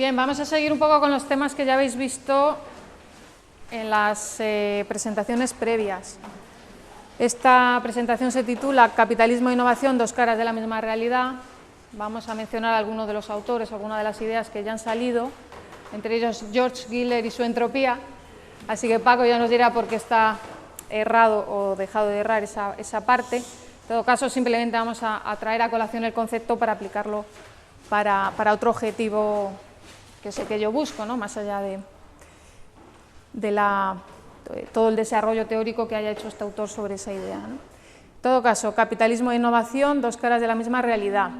Bien, vamos a seguir un poco con los temas que ya habéis visto en las presentaciones previas. Esta presentación se titula Capitalismo e innovación, dos caras de la misma realidad. Vamos a mencionar algunos de los autores, algunas de las ideas que ya han salido, entre ellos George Giller y su entropía. Así que Paco ya nos dirá por qué está errado o dejado de errar esa parte. En todo caso, simplemente vamos a traer a colación el concepto para aplicarlo para otro objetivo que es el que yo busco, ¿no? Más allá de todo el desarrollo teórico que haya hecho este autor sobre esa idea, ¿no? En todo caso, capitalismo e innovación, dos caras de la misma realidad.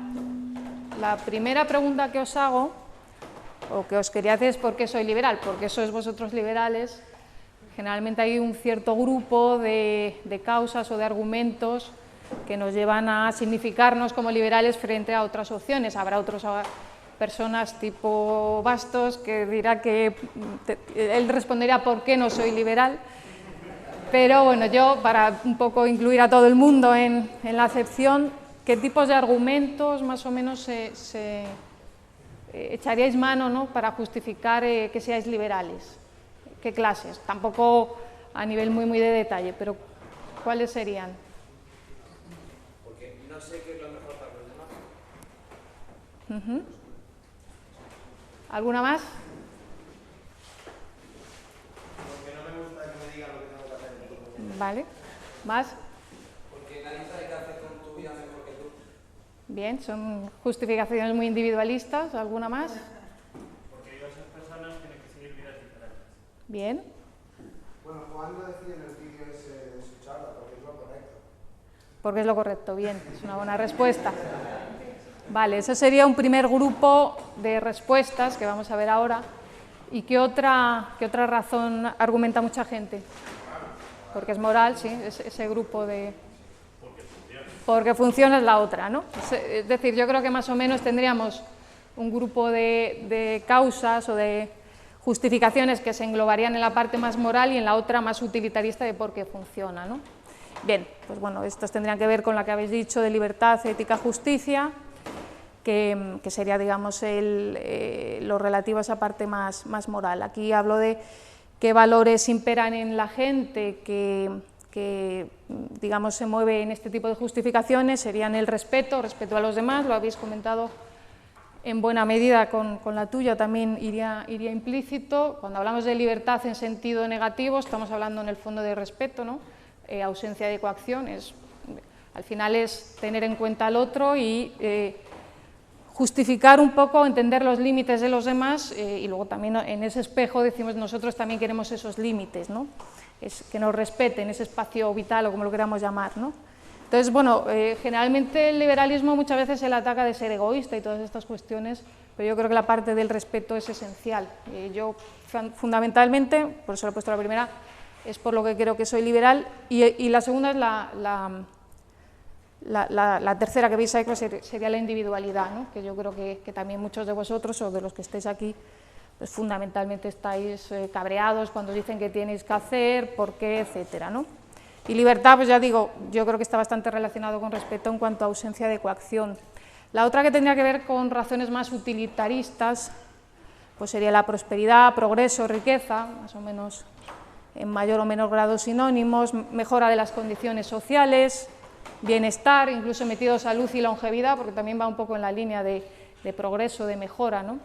La primera pregunta que os hago, o que os quería hacer, es ¿por qué soy liberal? ¿Por qué sois vosotros liberales? Generalmente hay un cierto grupo de causas o de argumentos que nos llevan a significarnos como liberales frente a otras opciones. Habrá otras personas tipo Bastos que dirá que él respondería por qué no soy liberal, pero bueno, yo para un poco incluir a todo el mundo en la acepción, ¿qué tipos de argumentos más o menos echaríais mano, ¿no?, para justificar que seáis liberales? ¿Qué clases? Tampoco a nivel muy de detalle, pero ¿cuáles serían? Porque no sé qué es lo mejor para los demás. ¿Alguna más? Porque no me gusta que me digan lo que tengo que hacer. Vale. ¿Más? Porque nadie sabe qué hacer con tu vida mejor que tú. Bien, son justificaciones muy individualistas. ¿Alguna más? Porque esas personas tienen que seguir vidas diferentes. Bien. Bueno, ¿cuándo deciden el vídeo ese de su charla? Porque es lo correcto. Porque es lo correcto, bien, es una buena respuesta. Vale, ese sería un primer grupo de respuestas que vamos a ver ahora. ¿Y qué otra razón argumenta mucha gente? Porque es moral, sí, ese grupo de... Porque funciona es la otra, ¿no? Es decir, yo creo que más o menos tendríamos un grupo de causas o de justificaciones que se englobarían en la parte más moral y en la otra más utilitarista de por qué funciona, ¿no? Bien, pues bueno, estos tendrían que ver con lo que habéis dicho de libertad, ética, justicia, que sería, digamos, lo relativo a esa parte más moral. Aquí hablo de qué valores imperan en la gente que digamos, se mueve en este tipo de justificaciones. Serían el respeto a los demás, lo habéis comentado en buena medida con la tuya, también iría implícito. Cuando hablamos de libertad en sentido negativo, estamos hablando en el fondo de respeto, ¿no? Ausencia de coacción, al final es tener en cuenta al otro y justificar un poco, entender los límites de los demás y luego también en ese espejo decimos nosotros también queremos esos límites, ¿no? Es que nos respeten ese espacio vital o como lo queramos llamar, ¿no? Entonces, bueno, generalmente el liberalismo muchas veces se le ataca de ser egoísta y todas estas cuestiones, pero yo creo que la parte del respeto es esencial. Yo fundamentalmente, por eso lo he puesto la primera, es por lo que creo que soy liberal y la segunda es la tercera que veis ahí, que sería la individualidad, ¿no? Que yo creo que también muchos de vosotros o de los que estéis aquí pues fundamentalmente estáis cabreados cuando dicen que tenéis que hacer, por qué, etcétera, ¿no? Y libertad, pues ya digo, yo creo que está bastante relacionado con respeto en cuanto a ausencia de coacción. La otra que tendría que ver con razones más utilitaristas, pues sería la prosperidad, progreso, riqueza, más o menos en mayor o menor grado sinónimos, mejora de las condiciones sociales, bienestar, incluso metido salud y longevidad, porque también va un poco en la línea de progreso, de mejora, ¿no?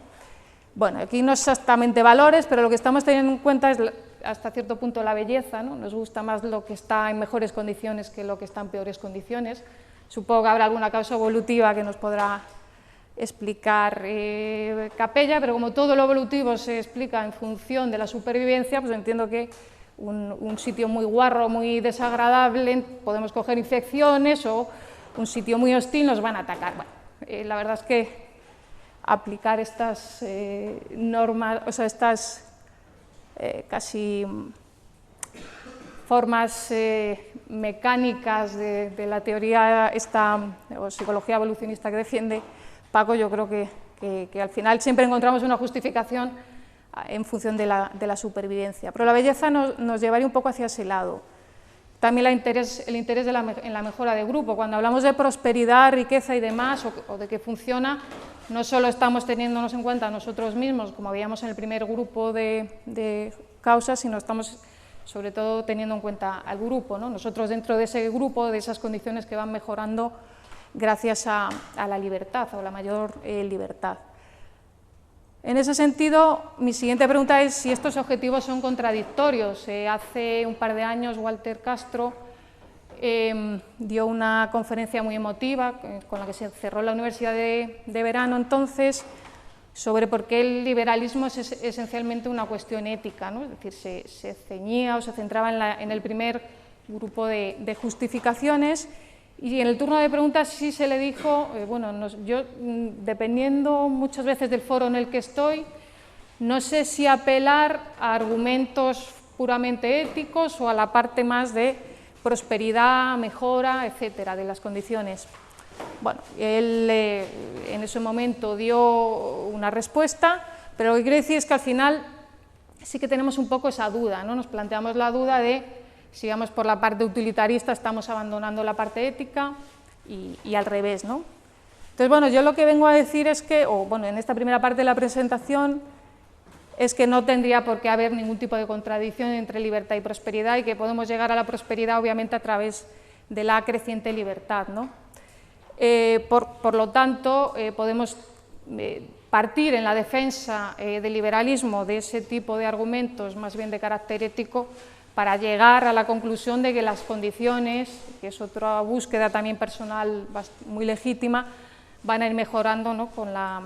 Bueno, aquí no es exactamente valores, pero lo que estamos teniendo en cuenta es hasta cierto punto la belleza, ¿no? Nos gusta más lo que está en mejores condiciones que lo que está en peores condiciones. Supongo que habrá alguna causa evolutiva que nos podrá explicar Capella, pero como todo lo evolutivo se explica en función de la supervivencia, pues entiendo que un sitio muy guarro, muy desagradable, podemos coger infecciones, o un sitio muy hostil nos van a atacar. Bueno, la verdad es que aplicar estas normas, o sea, estas casi formas mecánicas de la teoría o psicología evolucionista que defiende Paco, yo creo que al final siempre encontramos una justificación en función de la supervivencia. Pero la belleza nos llevaría un poco hacia ese lado. También el interés en la mejora de grupo. Cuando hablamos de prosperidad, riqueza y demás, o de que funciona, no solo estamos teniéndonos en cuenta a nosotros mismos, como veíamos en el primer grupo de causas, sino estamos sobre todo teniendo en cuenta al grupo, ¿no? Nosotros dentro de ese grupo, de esas condiciones que van mejorando gracias a la libertad, o la mayor libertad. En ese sentido, mi siguiente pregunta es si estos objetivos son contradictorios. Hace un par de años Walter Castro dio una conferencia muy emotiva con la que se cerró la Universidad de Verano entonces, sobre por qué el liberalismo es esencialmente una cuestión ética, ¿no? Es decir, se ceñía o se centraba en el primer grupo de justificaciones, y en el turno de preguntas sí se le dijo, bueno, yo dependiendo muchas veces del foro en el que estoy, no sé si apelar a argumentos puramente éticos o a la parte más de prosperidad, mejora, etcétera, de las condiciones. Bueno, él en ese momento dio una respuesta, pero lo que quiero decir es que al final sí que tenemos un poco esa duda, ¿no? Nos planteamos la duda de si vamos por la parte utilitarista estamos abandonando la parte ética y al revés, ¿no? Entonces, bueno, yo lo que vengo a decir es que, en esta primera parte de la presentación, es que no tendría por qué haber ningún tipo de contradicción entre libertad y prosperidad, y que podemos llegar a la prosperidad obviamente a través de la creciente libertad, ¿no? Por lo tanto, podemos partir en la defensa del liberalismo de ese tipo de argumentos, más bien de carácter ético, para llegar a la conclusión de que las condiciones, que es otra búsqueda también personal muy legítima, van a ir mejorando, ¿no? Con la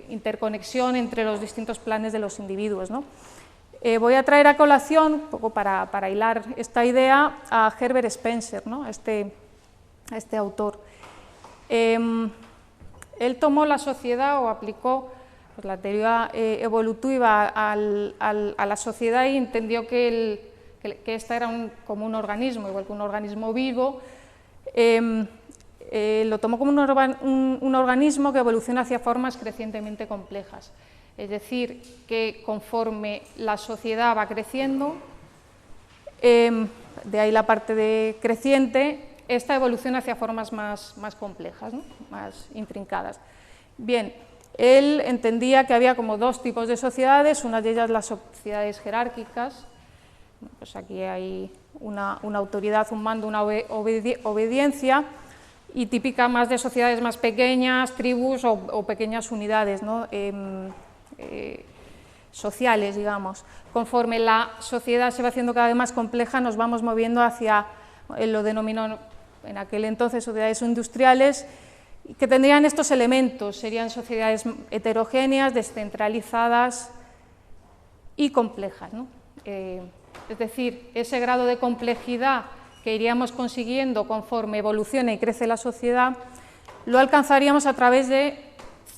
interconexión entre los distintos planes de los individuos, ¿no? Voy a traer a colación, un poco para hilar esta idea, a Herbert Spencer, ¿no? a este autor. Él tomó la sociedad o aplicó la teoría evolutiva a la sociedad y entendió que esta era como un organismo, igual que un organismo vivo. Lo tomó como un organismo que evoluciona hacia formas crecientemente complejas. Es decir, que conforme la sociedad va creciendo, de ahí la parte de creciente, esta evoluciona hacia formas más complejas, ¿no? Más intrincadas. Bien, él entendía que había como dos tipos de sociedades, una de ellas las sociedades jerárquicas, pues aquí hay una autoridad, un mando, una obediencia, y típica más de sociedades más pequeñas, tribus o pequeñas unidades, ¿no? Sociales, digamos. Conforme la sociedad se va haciendo cada vez más compleja, nos vamos moviendo hacia, él lo denominó en aquel entonces, sociedades industriales, que tendrían estos elementos, serían sociedades heterogéneas, descentralizadas y complejas, ¿no? Es decir, ese grado de complejidad que iríamos consiguiendo conforme evoluciona y crece la sociedad, lo alcanzaríamos a través de,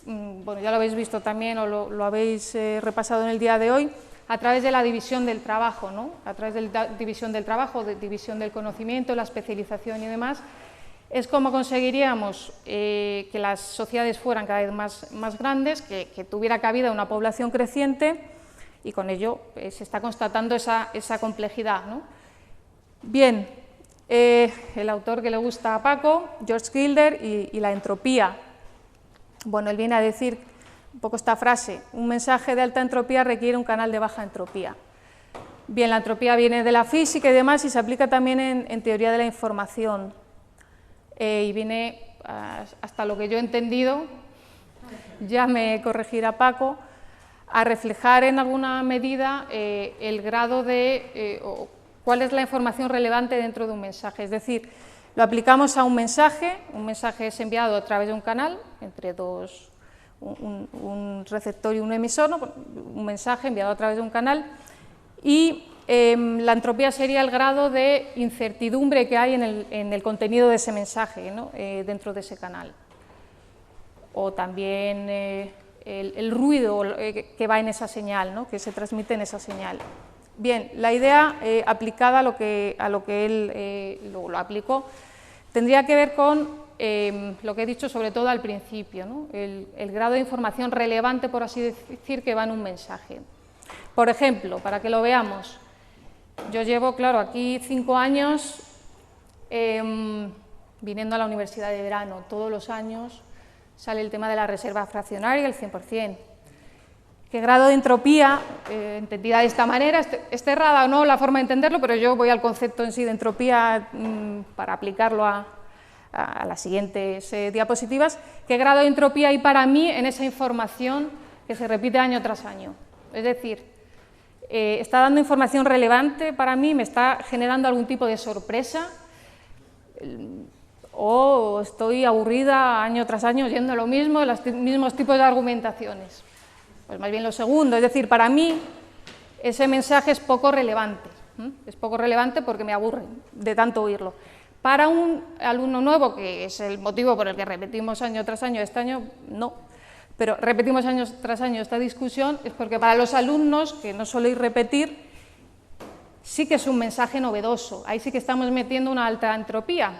bueno, ya lo habéis visto también o lo habéis repasado en el día de hoy, a través de la división del trabajo, ¿no? A través de la división del trabajo, de división del conocimiento, la especialización y demás, es como conseguiríamos que las sociedades fueran cada vez más grandes, que tuviera cabida una población creciente, y con ello se está constatando esa complejidad, ¿no? Bien, el autor que le gusta a Paco, George Gilder, y la entropía. Bueno, él viene a decir un poco esta frase: un mensaje de alta entropía requiere un canal de baja entropía. Bien, la entropía viene de la física y demás, y se aplica también en teoría de la información. Y viene, hasta lo que yo he entendido, ya me corregirá Paco, a reflejar en alguna medida el grado de, o cuál es la información relevante dentro de un mensaje. Es decir, lo aplicamos a un mensaje es enviado a través de un canal, entre dos, un receptor y un emisor, ¿no? Un mensaje enviado a través de un canal, y la entropía sería el grado de incertidumbre que hay en el contenido de ese mensaje, ¿no? Dentro de ese canal. O también el ruido que va en esa señal, ¿no? Que se transmite en esa señal. Bien, la idea aplicada a lo que él lo aplicó tendría que ver con lo que he dicho sobre todo al principio, ¿no? El grado de información relevante, por así decir, que va en un mensaje. Por ejemplo, para que lo veamos, yo llevo, claro, aquí 5 años viniendo a la Universidad de Verano. Todos los años sale el tema de la reserva fraccionaria, el 100%. ¿Qué grado de entropía, entendida de esta manera, es errada o no la forma de entenderlo, pero yo voy al concepto en sí de entropía para aplicarlo a las siguientes diapositivas? ¿Qué grado de entropía hay para mí en esa información que se repite año tras año? Es decir, ¿está dando información relevante para mí? ¿Me está generando algún tipo de sorpresa? ¿O estoy aburrida año tras año oyendo lo mismo, los mismos tipos de argumentaciones? Pues más bien lo segundo, es decir, para mí ese mensaje es poco relevante. Es poco relevante porque me aburre de tanto oírlo. Para un alumno nuevo, que es el motivo por el que repetimos año tras año, este año no, pero repetimos año tras año esta discusión, es porque para los alumnos, que no soléis repetir, sí que es un mensaje novedoso, ahí sí que estamos metiendo una alta entropía.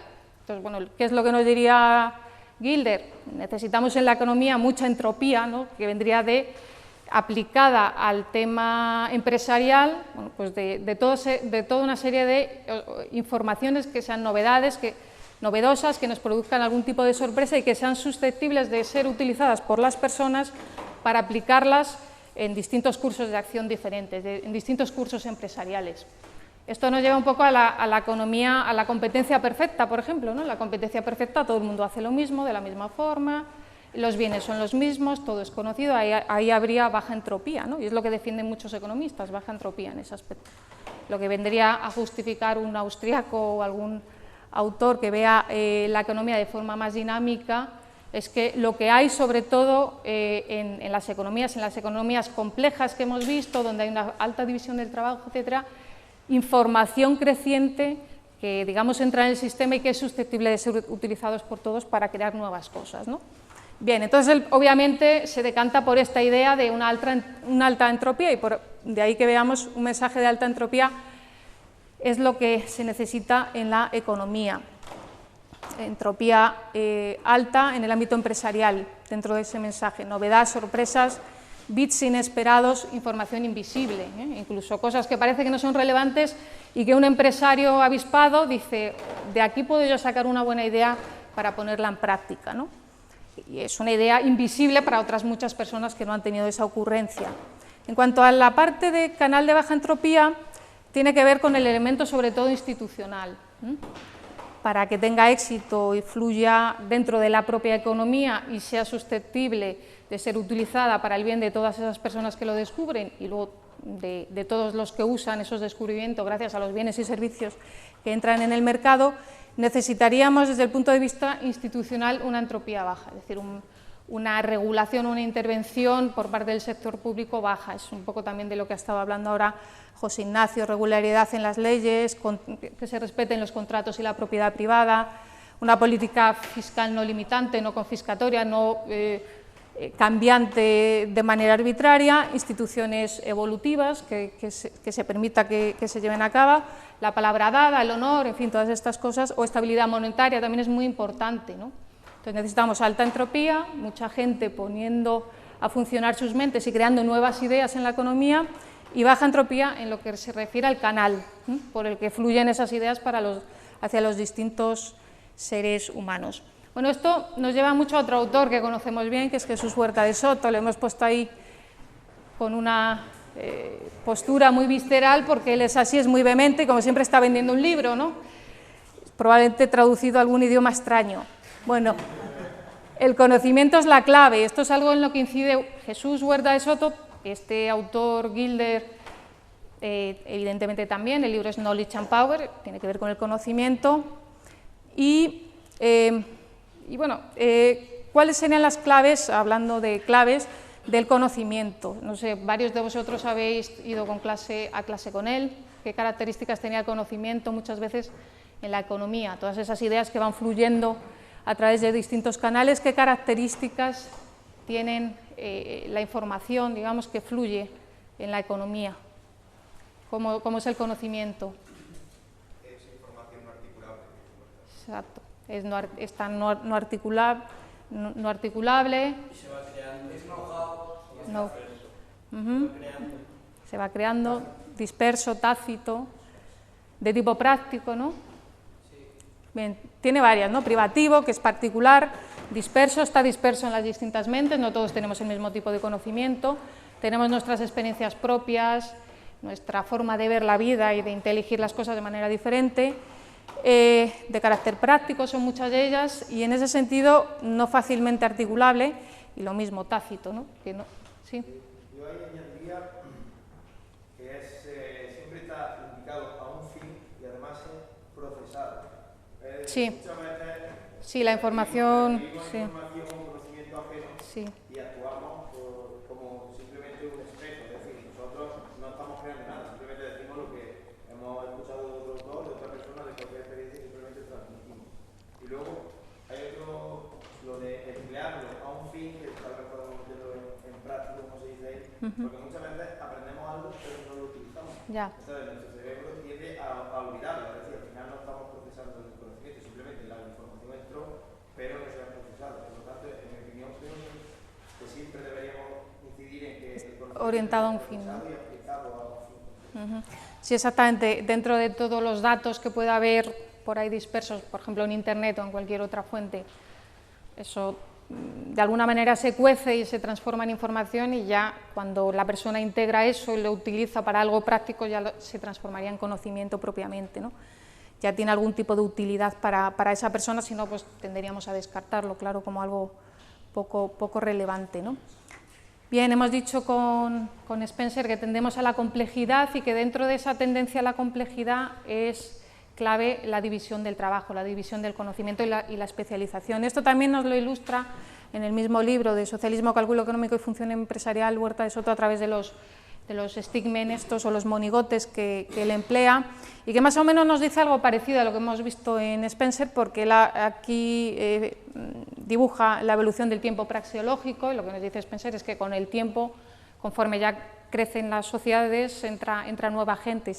Entonces, bueno, ¿qué es lo que nos diría Gilder? Necesitamos en la economía mucha entropía, ¿no?, que vendría aplicada al tema empresarial, bueno, pues de toda una serie de informaciones que sean novedosas, que nos produzcan algún tipo de sorpresa y que sean susceptibles de ser utilizadas por las personas para aplicarlas en distintos cursos de acción diferentes, en distintos cursos empresariales. Esto nos lleva un poco a la economía, a la competencia perfecta, por ejemplo, ¿no? La competencia perfecta, todo el mundo hace lo mismo, de la misma forma, los bienes son los mismos, todo es conocido, ahí habría baja entropía, ¿no? Y es lo que defienden muchos economistas, baja entropía en ese aspecto. Lo que vendría a justificar un austríaco o algún autor que vea la economía de forma más dinámica es que lo que hay sobre todo en las economías complejas que hemos visto, donde hay una alta división del trabajo, etcétera, información creciente que, digamos, entra en el sistema y que es susceptible de ser utilizados por todos para crear nuevas cosas, ¿no? Bien, entonces él obviamente se decanta por esta idea de una alta entropía y de ahí que veamos un mensaje de alta entropía es lo que se necesita en la economía. Entropía alta en el ámbito empresarial, dentro de ese mensaje, novedad, sorpresas, bits inesperados, información invisible, incluso cosas que parece que no son relevantes y que un empresario avispado dice, de aquí puedo yo sacar una buena idea para ponerla en práctica, ¿no? Y es una idea invisible para otras muchas personas que no han tenido esa ocurrencia. En cuanto a la parte de canal de baja entropía, tiene que ver con el elemento sobre todo institucional. Para que tenga éxito y fluya dentro de la propia economía y sea susceptible de ser utilizada para el bien de todas esas personas que lo descubren y luego de todos los que usan esos descubrimientos gracias a los bienes y servicios que entran en el mercado, necesitaríamos desde el punto de vista institucional una entropía baja, es decir, una regulación, una intervención por parte del sector público baja. Es un poco también de lo que ha estado hablando ahora José Ignacio, regularidad en las leyes, que se respeten los contratos y la propiedad privada, una política fiscal no limitante, no confiscatoria, no cambiante de manera arbitraria, instituciones evolutivas que se permita que se lleven a cabo, la palabra dada, el honor, en fin, todas estas cosas, o estabilidad monetaria también es muy importante, ¿no? Entonces necesitamos alta entropía, mucha gente poniendo a funcionar sus mentes y creando nuevas ideas en la economía, y baja entropía en lo que se refiere al canal por el que fluyen esas ideas hacia los distintos seres humanos. Bueno, esto nos lleva mucho a otro autor que conocemos bien, que es Jesús Huerta de Soto. Lo hemos puesto ahí con una postura muy visceral, porque él es así, es muy vehemente y como siempre está vendiendo un libro, ¿no? Probablemente traducido a algún idioma extraño. Bueno, el conocimiento es la clave. Esto es algo en lo que incide Jesús Huerta de Soto, este autor Gilder, evidentemente también. El libro es Knowledge and Power, tiene que ver con el conocimiento. Y bueno, ¿cuáles serían las claves, hablando de claves, del conocimiento? No sé, varios de vosotros habéis ido a clase con él. ¿Qué características tenía el conocimiento muchas veces en la economía? Todas esas ideas que van fluyendo a través de distintos canales, ¿qué características tienen la información, digamos, que fluye en la economía? ¿Cómo es el conocimiento? Es información no articulable. Exacto, es tan no articulable. Y se va creando. Es know-how. No. Se va creando, disperso, tácito, de tipo práctico, ¿no? Sí. Bien, tiene varias, ¿no? Privativo, que es particular, disperso, está disperso en las distintas mentes, no todos tenemos el mismo tipo de conocimiento, tenemos nuestras experiencias propias, nuestra forma de ver la vida y de inteligir las cosas de manera diferente, de carácter práctico son muchas de ellas, y en ese sentido no fácilmente articulable, y lo mismo tácito, ¿no? Que no, ¿sí? Yo ahí añadiría que siempre está indicado a un fin y además es procesado. Sí. Muchas veces Sí, la información, sí. información o conocimiento ajeno Sí. y actuamos como simplemente un espejo, es decir, nosotros no estamos creando nada, simplemente decimos lo que hemos escuchado de otro autor, de otra persona, de cualquier experiencia, simplemente transmitimos. Y luego hay otro, lo de emplearlo a un fin, que tal vez podemos meterlo en práctico, como se dice ahí, porque muchas veces aprendemos algo pero no lo utilizamos. Ya. Entonces nuestro cerebro tiende a olvidarlo, es decir, al final no estamos procesando el conocimiento, simplemente la información entró, pero no se ha procesado. Por lo tanto, en mi opinión, creo que siempre deberíamos incidir en que el conocimiento Orientado a un esté fin, ¿no? procesado y aplicado a un fin. Sí, exactamente. Dentro de todos los datos que pueda haber por ahí dispersos, por ejemplo en Internet o en cualquier otra fuente, eso de alguna manera se cuece y se transforma en información, y ya cuando la persona integra eso y lo utiliza para algo práctico ya se transformaría en conocimiento propiamente, ¿no? Ya tiene algún tipo de utilidad para esa persona, si no, pues tenderíamos a descartarlo, claro, como algo poco relevante, ¿no? Bien, hemos dicho con Spencer que tendemos a la complejidad y que dentro de esa tendencia a la complejidad es clave la división del trabajo, la división del conocimiento y la especialización. Esto también nos lo ilustra en el mismo libro de Socialismo, Cálculo Económico y Función Empresarial, Huerta de Soto, a través de los stickmen estos o los monigotes que él emplea, y que más o menos nos dice algo parecido a lo que hemos visto en Spencer, porque él aquí dibuja la evolución del tiempo praxeológico, y lo que nos dice Spencer es que con el tiempo, conforme ya crecen las sociedades, entra nueva gente,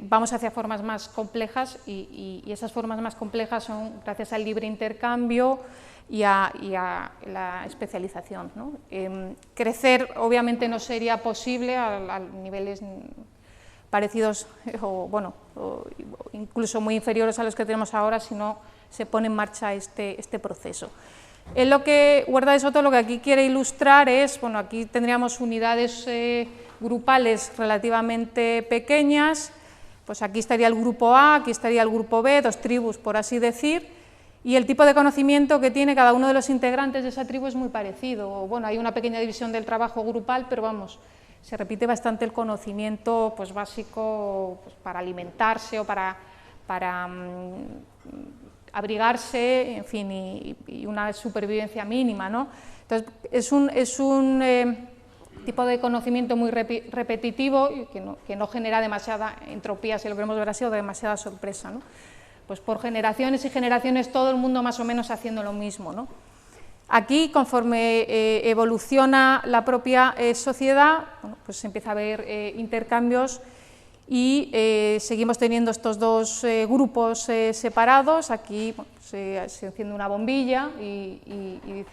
vamos hacia formas más complejas, y esas formas más complejas son gracias al libre intercambio y a la especialización, ¿no? Crecer obviamente no sería posible a niveles parecidos o incluso muy inferiores a los que tenemos ahora si no se pone en marcha este proceso. En lo que Huerta de Soto lo que aquí quiere ilustrar es, bueno, aquí tendríamos unidades grupales relativamente pequeñas, pues aquí estaría el grupo A, aquí estaría el grupo B, dos tribus por así decir, y el tipo de conocimiento que tiene cada uno de los integrantes de esa tribu es muy parecido. Bueno, hay una pequeña división del trabajo grupal, pero vamos, se repite bastante el conocimiento pues, básico pues, para alimentarse o para abrigarse, en fin, y una supervivencia mínima, ¿no? Entonces, es un tipo de conocimiento muy repetitivo y que no genera demasiada entropía, si lo queremos ver así, o demasiada sorpresa, ¿no? Pues por generaciones y generaciones todo el mundo más o menos haciendo lo mismo, ¿no? Aquí, conforme evoluciona la propia sociedad, bueno, pues se empieza a ver intercambios y seguimos teniendo estos dos grupos separados. Aquí bueno, se enciende una bombilla y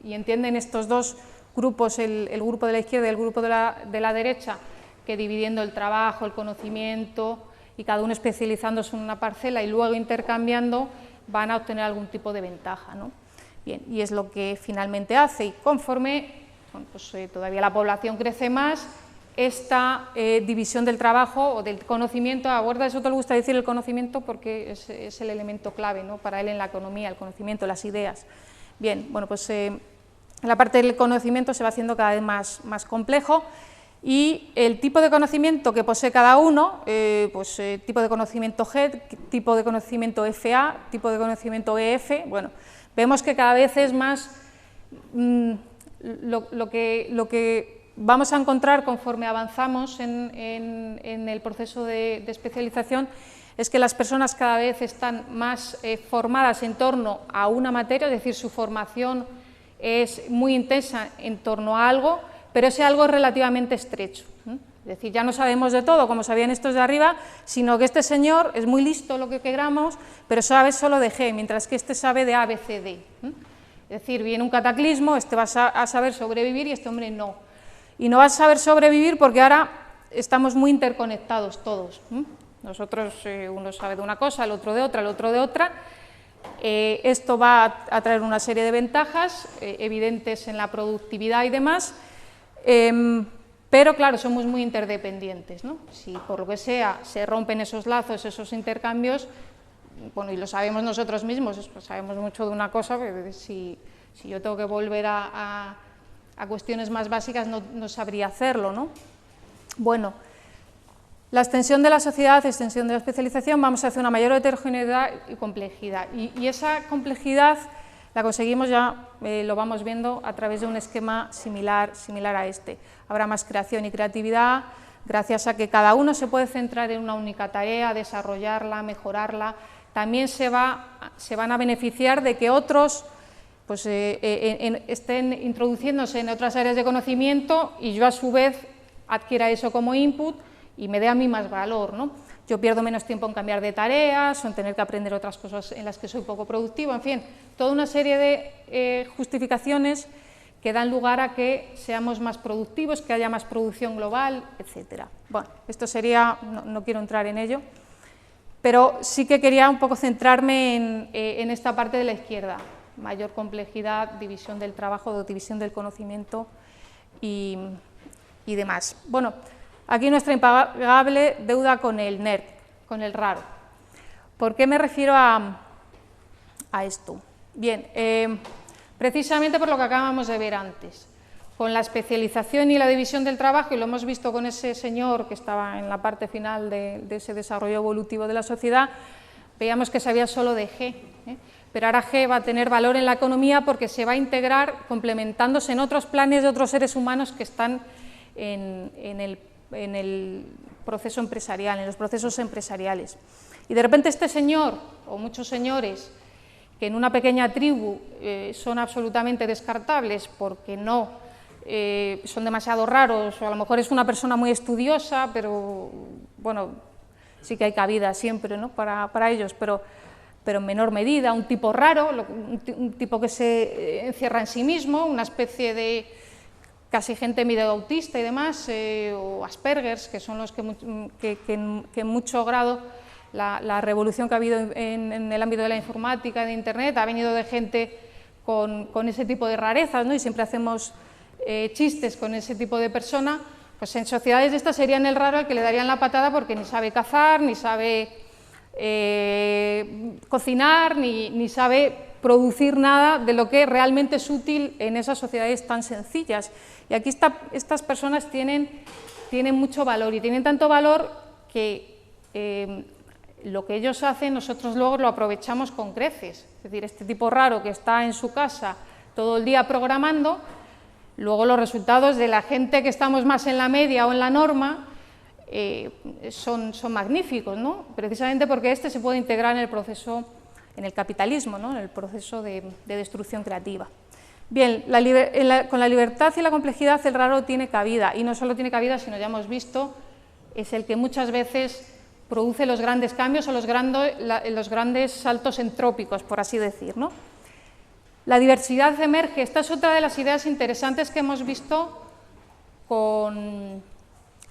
entienden estos dos grupos, el grupo de la izquierda y el grupo de la derecha, que dividiendo el trabajo, el conocimiento y cada uno especializándose en una parcela y luego intercambiando, van a obtener algún tipo de ventaja, ¿no? Bien, y es lo que finalmente hace, y conforme bueno, pues, todavía la población crece más, esta división del trabajo o del conocimiento, a Huerta de Soto le gusta decir el conocimiento porque es el elemento clave, ¿no? Para él en la economía, el conocimiento, las ideas. Bien, bueno, pues la parte del conocimiento se va haciendo cada vez más complejo, y el tipo de conocimiento que posee cada uno, tipo de conocimiento G, tipo de conocimiento FA, tipo de conocimiento EF, bueno, vemos que cada vez es más lo que vamos a encontrar conforme avanzamos en el proceso de especialización, es que las personas cada vez están más formadas en torno a una materia, es decir, su formación es muy intensa en torno a algo, pero ese algo es relativamente estrecho. Es decir, ya no sabemos de todo, como sabían estos de arriba, sino que este señor es muy listo, lo que queramos, pero sabe solo de G, mientras que este sabe de A, B, C, D. Es decir, viene un cataclismo, este va a saber sobrevivir y este hombre no. Y no va a saber sobrevivir porque ahora estamos muy interconectados todos. Nosotros, uno sabe de una cosa, el otro de otra, el otro de otra, Esto va a traer una serie de ventajas evidentes en la productividad y demás, pero claro, somos muy interdependientes, ¿no? Si por lo que sea se rompen esos lazos, esos intercambios, bueno, y lo sabemos nosotros mismos, pues sabemos mucho de una cosa, que si yo tengo que volver a cuestiones más básicas no sabría hacerlo, ¿no? Bueno, la extensión de la sociedad, extensión de la especialización, vamos a hacer una mayor heterogeneidad y complejidad. Y esa complejidad la conseguimos ya, lo vamos viendo a través de un esquema similar a este. Habrá más creación y creatividad, gracias a que cada uno se puede centrar en una única tarea, desarrollarla, mejorarla. También se van a beneficiar de que otros pues, estén introduciéndose en otras áreas de conocimiento y yo a su vez adquiera eso como input y me dé a mí más valor, ¿no? Yo pierdo menos tiempo en cambiar de tareas o en tener que aprender otras cosas en las que soy poco productivo, en fin, toda una serie de justificaciones que dan lugar a que seamos más productivos, que haya más producción global, etcétera. Bueno, esto sería, no quiero entrar en ello, pero sí que quería un poco centrarme en esta parte de la izquierda, mayor complejidad, división del trabajo, división del conocimiento y demás. Bueno, aquí nuestra impagable deuda con el nerd, con el raro. ¿Por qué me refiero a esto? Bien, precisamente por lo que acabamos de ver antes. Con la especialización y la división del trabajo, y lo hemos visto con ese señor que estaba en la parte final de ese desarrollo evolutivo de la sociedad, veíamos que sabía solo de G, pero ahora G va a tener valor en la economía porque se va a integrar complementándose en otros planes de otros seres humanos que están en el proceso empresarial, en los procesos empresariales. Y de repente este señor, o muchos señores, que en una pequeña tribu son absolutamente descartables porque no son demasiado raros, o a lo mejor es una persona muy estudiosa, pero bueno, sí que hay cabida siempre, ¿no? para ellos, pero en menor medida, un tipo raro, un tipo que se encierra en sí mismo, una especie de casi gente medio autista y demás, o Aspergers, que son los que en mucho grado la revolución que ha habido en el ámbito de la informática, de Internet, ha venido de gente con ese tipo de rarezas, ¿no? Y siempre hacemos chistes con ese tipo de persona, pues en sociedades de estas serían el raro al que le darían la patada porque ni sabe cazar, ni sabe cocinar, ni sabe producir nada de lo que realmente es útil en esas sociedades tan sencillas. Y aquí estas personas tienen mucho valor, y tienen tanto valor que lo que ellos hacen nosotros luego lo aprovechamos con creces. Es decir, este tipo raro que está en su casa todo el día programando, luego los resultados de la gente que estamos más en la media o en la norma son magníficos, ¿no? Precisamente porque este se puede integrar en el proceso, en el capitalismo, ¿no? En el proceso de destrucción creativa. Bien, con la libertad y la complejidad el raro tiene cabida, y no solo tiene cabida, sino ya hemos visto, es el que muchas veces produce los grandes cambios o los grandes saltos entrópicos, por así decir, ¿no? La diversidad emerge, esta es otra de las ideas interesantes que hemos visto con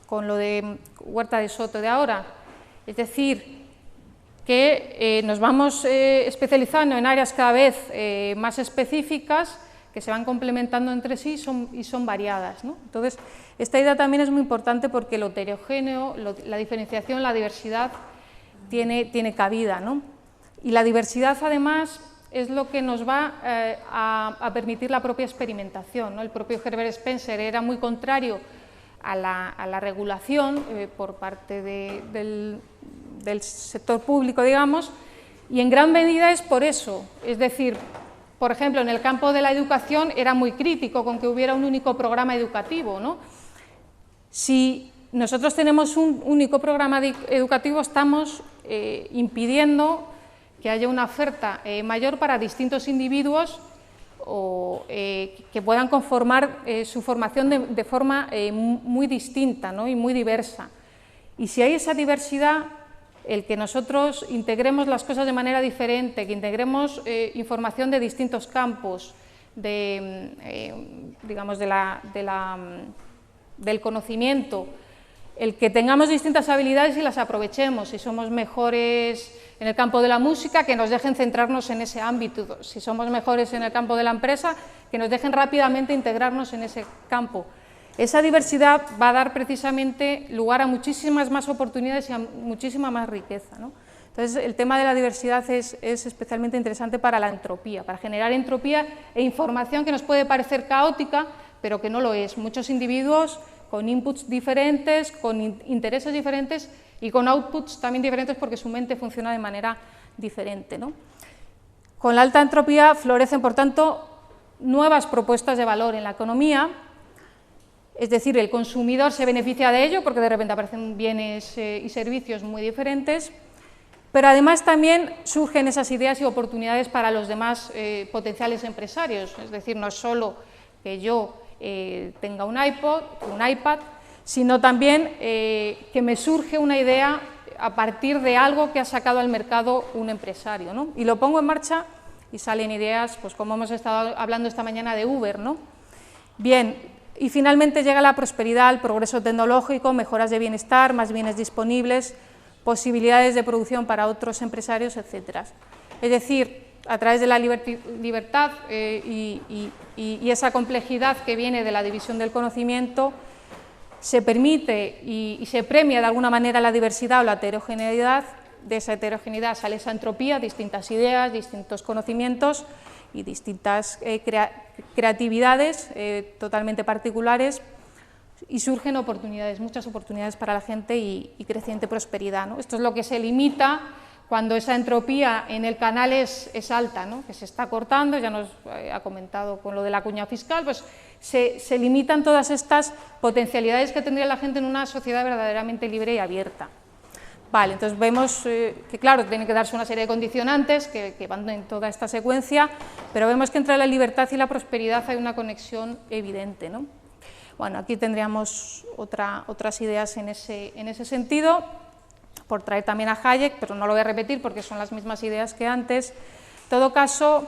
lo de Huerta de Soto de ahora, es decir, que nos vamos especializando en áreas cada vez más específicas, que se van complementando entre sí y son variadas, ¿no? Entonces, esta idea también es muy importante porque lo heterogéneo, la diferenciación, la diversidad tiene cabida, ¿no? Y la diversidad, además, es lo que nos va a permitir la propia experimentación, ¿no? El propio Herbert Spencer era muy contrario a la regulación por parte del sector público, digamos, y en gran medida es por eso. Es decir, por ejemplo, en el campo de la educación era muy crítico con que hubiera un único programa educativo, ¿no? Si nosotros tenemos un único programa educativo, estamos impidiendo que haya una oferta mayor para distintos individuos o que puedan conformar su formación de forma muy distinta, ¿no? Y muy diversa. Y si hay esa diversidad, el que nosotros integremos las cosas de manera diferente, que integremos información de distintos campos, digamos, del conocimiento, el que tengamos distintas habilidades y las aprovechemos, si somos mejores en el campo de la música, que nos dejen centrarnos en ese ámbito. Si somos mejores en el campo de la empresa, que nos dejen rápidamente integrarnos en ese campo. Esa diversidad va a dar precisamente lugar a muchísimas más oportunidades y a muchísima más riqueza, ¿no? Entonces, el tema de la diversidad es especialmente interesante para la entropía, para generar entropía e información que nos puede parecer caótica, pero que no lo es. Muchos individuos con inputs diferentes, con intereses diferentes y con outputs también diferentes porque su mente funciona de manera diferente, ¿no? Con la alta entropía florecen, por tanto, nuevas propuestas de valor en la economía, es decir, el consumidor se beneficia de ello porque de repente aparecen bienes y servicios muy diferentes, pero además también surgen esas ideas y oportunidades para los demás potenciales empresarios, es decir, no es solo que yo tenga un iPad, sino también que me surge una idea a partir de algo que ha sacado al mercado un empresario, ¿no? Y lo pongo en marcha y salen ideas, pues como hemos estado hablando esta mañana de Uber, ¿no? Bien, y finalmente llega la prosperidad, el progreso tecnológico, mejoras de bienestar, más bienes disponibles, posibilidades de producción para otros empresarios, etc. Es decir, a través de la libertad y esa complejidad que viene de la división del conocimiento, se permite y se premia de alguna manera la diversidad o la heterogeneidad. De esa heterogeneidad sale esa entropía, distintas ideas, distintos conocimientos y distintas creatividades totalmente particulares, y surgen oportunidades, muchas oportunidades para la gente y creciente prosperidad, ¿no? Esto es lo que se limita cuando esa entropía en el canal es alta, ¿no? Que se está cortando, ya nos ha comentado con lo de la cuña fiscal, pues se limitan todas estas potencialidades que tendría la gente en una sociedad verdaderamente libre y abierta. Vale, entonces vemos que, claro, tiene que darse una serie de condicionantes que van en toda esta secuencia, pero vemos que entre la libertad y la prosperidad hay una conexión evidente, ¿no? Bueno, aquí tendríamos otras ideas en ese sentido, por traer también a Hayek, pero no lo voy a repetir porque son las mismas ideas que antes. En todo caso,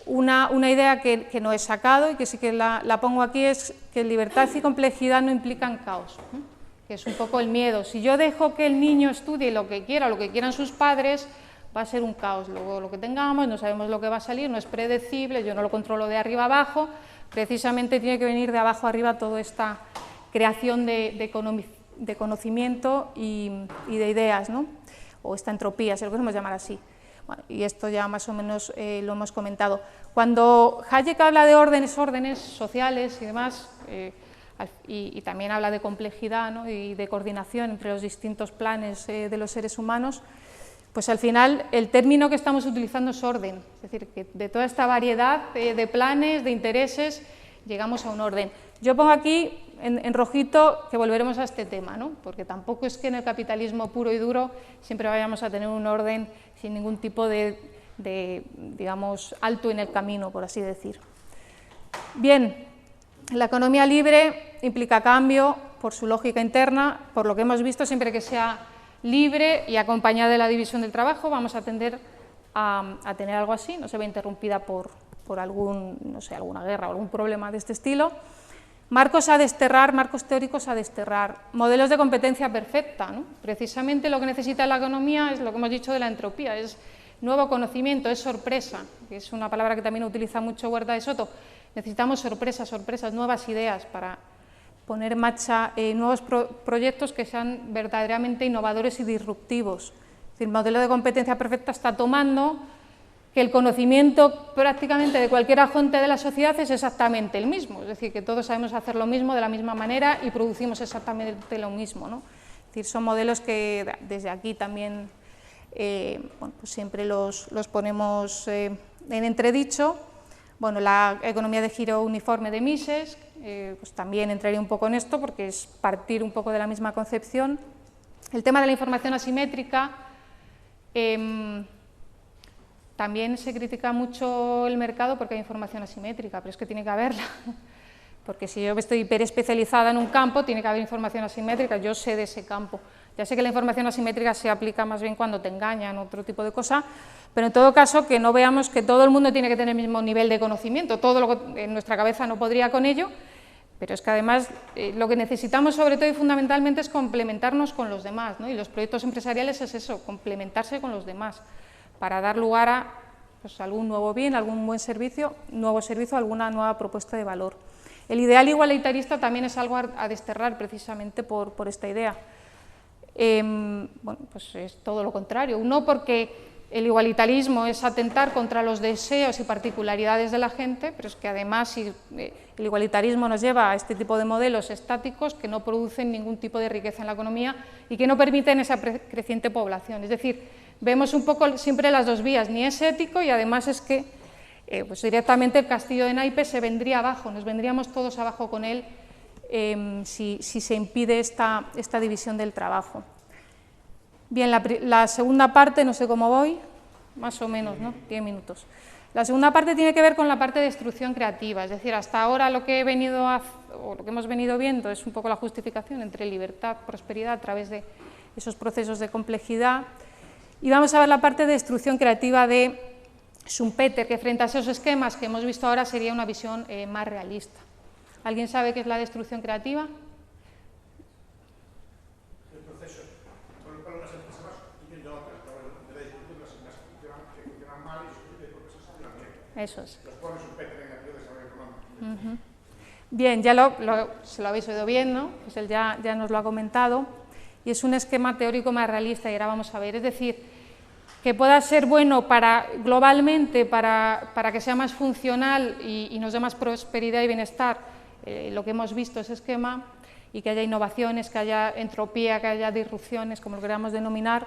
una idea que no he sacado y que sí que la pongo aquí es que libertad y complejidad no implican caos, ¿no? Que es un poco el miedo. Si yo dejo que el niño estudie lo que quieran sus padres, va a ser un caos. Luego lo que tengamos, no sabemos lo que va a salir, no es predecible, yo no lo controlo de arriba abajo, precisamente tiene que venir de abajo arriba toda esta creación de conocimiento y de ideas, ¿no? O esta entropía, si lo queremos llamar así. Bueno, y esto ya más o menos lo hemos comentado. Cuando Hayek habla de órdenes sociales y demás, y también habla de complejidad, ¿no? Y de coordinación entre los distintos planes de los seres humanos, pues al final el término que estamos utilizando es orden, es decir, que de toda esta variedad de planes, de intereses, llegamos a un orden. Yo pongo aquí en rojito que volveremos a este tema, ¿no? Porque tampoco es que en el capitalismo puro y duro siempre vayamos a tener un orden sin ningún tipo de digamos, alto en el camino, por así decir. Bien, la economía libre implica cambio por su lógica interna, por lo que hemos visto, siempre que sea libre y acompañada de la división del trabajo, vamos a tender a tener algo así, no se ve interrumpida por alguna guerra o algún problema de este estilo. Marcos teóricos a desterrar, modelos de competencia perfecta, ¿no? Precisamente lo que necesita la economía es lo que hemos dicho de la entropía, es nuevo conocimiento, es sorpresa, que es una palabra que también utiliza mucho Huerta de Soto. Necesitamos sorpresas, nuevas ideas para poner en marcha nuevos proyectos que sean verdaderamente innovadores y disruptivos. Es decir, el modelo de competencia perfecta está tomando que el conocimiento prácticamente de cualquier agente de la sociedad es exactamente el mismo, es decir, que todos sabemos hacer lo mismo de la misma manera y producimos exactamente lo mismo, ¿no? Es decir, son modelos que desde aquí también bueno, pues siempre los ponemos en entredicho. Bueno, la economía de giro uniforme de Mises, pues también entraría un poco en esto porque es partir un poco de la misma concepción. El tema de la información asimétrica, también se critica mucho el mercado porque hay información asimétrica, pero es que tiene que haberla, porque si yo estoy hiperespecializada en un campo, tiene que haber información asimétrica, yo sé de ese campo. Ya sé que la información asimétrica se aplica más bien cuando te engañan, otro tipo de cosa, pero en todo caso que no veamos que todo el mundo tiene que tener el mismo nivel de conocimiento, todo lo que en nuestra cabeza no podría con ello, Pero es que además lo que necesitamos sobre todo y fundamentalmente es complementarnos con los demás, ¿no? Y los proyectos empresariales es eso, complementarse con los demás, para dar lugar a pues, algún nuevo bien, algún buen servicio, nuevo servicio, alguna nueva propuesta de valor. El ideal igualitarista también es algo a desterrar precisamente por esta idea. Bueno, pues es todo lo contrario. Uno, porque el igualitarismo es atentar contra los deseos y particularidades de la gente, pero es que además el igualitarismo nos lleva a este tipo de modelos estáticos que no producen ningún tipo de riqueza en la economía y que no permiten esa creciente población. Es decir, vemos un poco siempre las dos vías, ni es ético y además es que pues directamente el castillo de naipes se vendría abajo, nos vendríamos todos abajo con él si se impide esta división del trabajo. Bien, la segunda parte, no sé cómo voy, más o menos, ¿no? 10 minutos. La segunda parte tiene que ver con la parte de destrucción creativa, es decir, hasta ahora lo que hemos venido viendo es un poco la justificación entre libertad, prosperidad a través de esos procesos de complejidad, y vamos a ver la parte de destrucción creativa de Schumpeter, que frente a esos esquemas que hemos visto ahora sería una visión más realista. ¿Alguien sabe qué es la destrucción creativa? Eso es. Bien, ya se lo habéis oído bien, ¿no? Pues él ya nos lo ha comentado, y es un esquema teórico más realista, y ahora vamos a ver, es decir, que pueda ser bueno globalmente para que sea más funcional y nos dé más prosperidad y bienestar, lo que hemos visto, ese esquema, y que haya innovaciones, que haya entropía, que haya disrupciones, como lo queramos denominar.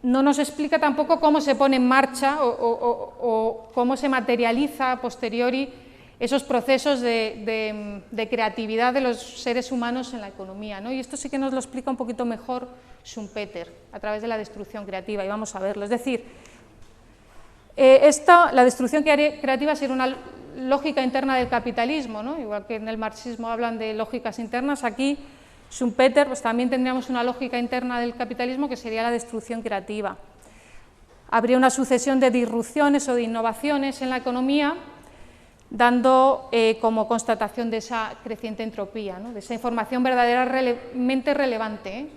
No nos explica tampoco cómo se pone en marcha o cómo se materializa a posteriori esos procesos de creatividad de los seres humanos en la economía, ¿no? Y esto sí que nos lo explica un poquito mejor Schumpeter, a través de la destrucción creativa, y vamos a verlo. Es decir, la destrucción creativa sería una lógica interna del capitalismo, ¿no? Igual que en el marxismo hablan de lógicas internas, aquí Schumpeter, pues también tendríamos una lógica interna del capitalismo que sería la destrucción creativa. Habría una sucesión de disrupciones o de innovaciones en la economía, dando como constatación de esa creciente entropía, ¿no? De esa información verdaderamente relevante,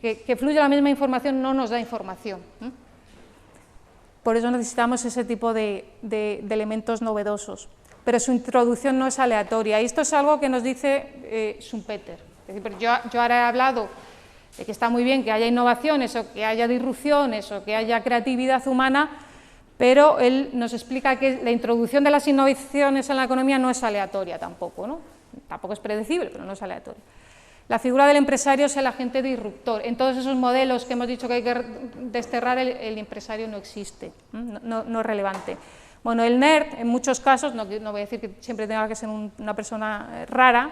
que fluye la misma información no nos da información. Por eso necesitamos ese tipo de elementos novedosos, pero su introducción no es aleatoria, y esto es algo que nos dice Schumpeter. Es decir, yo ahora he hablado de que está muy bien que haya innovaciones o que haya disrupciones o que haya creatividad humana, pero él nos explica que la introducción de las innovaciones en la economía no es aleatoria tampoco, ¿no? Tampoco es predecible, pero no es aleatoria. La figura del empresario es el agente disruptor. En todos esos modelos que hemos dicho que hay que desterrar, el empresario no existe, no es relevante. Bueno, el nerd, en muchos casos, no voy a decir que siempre tenga que ser una persona rara,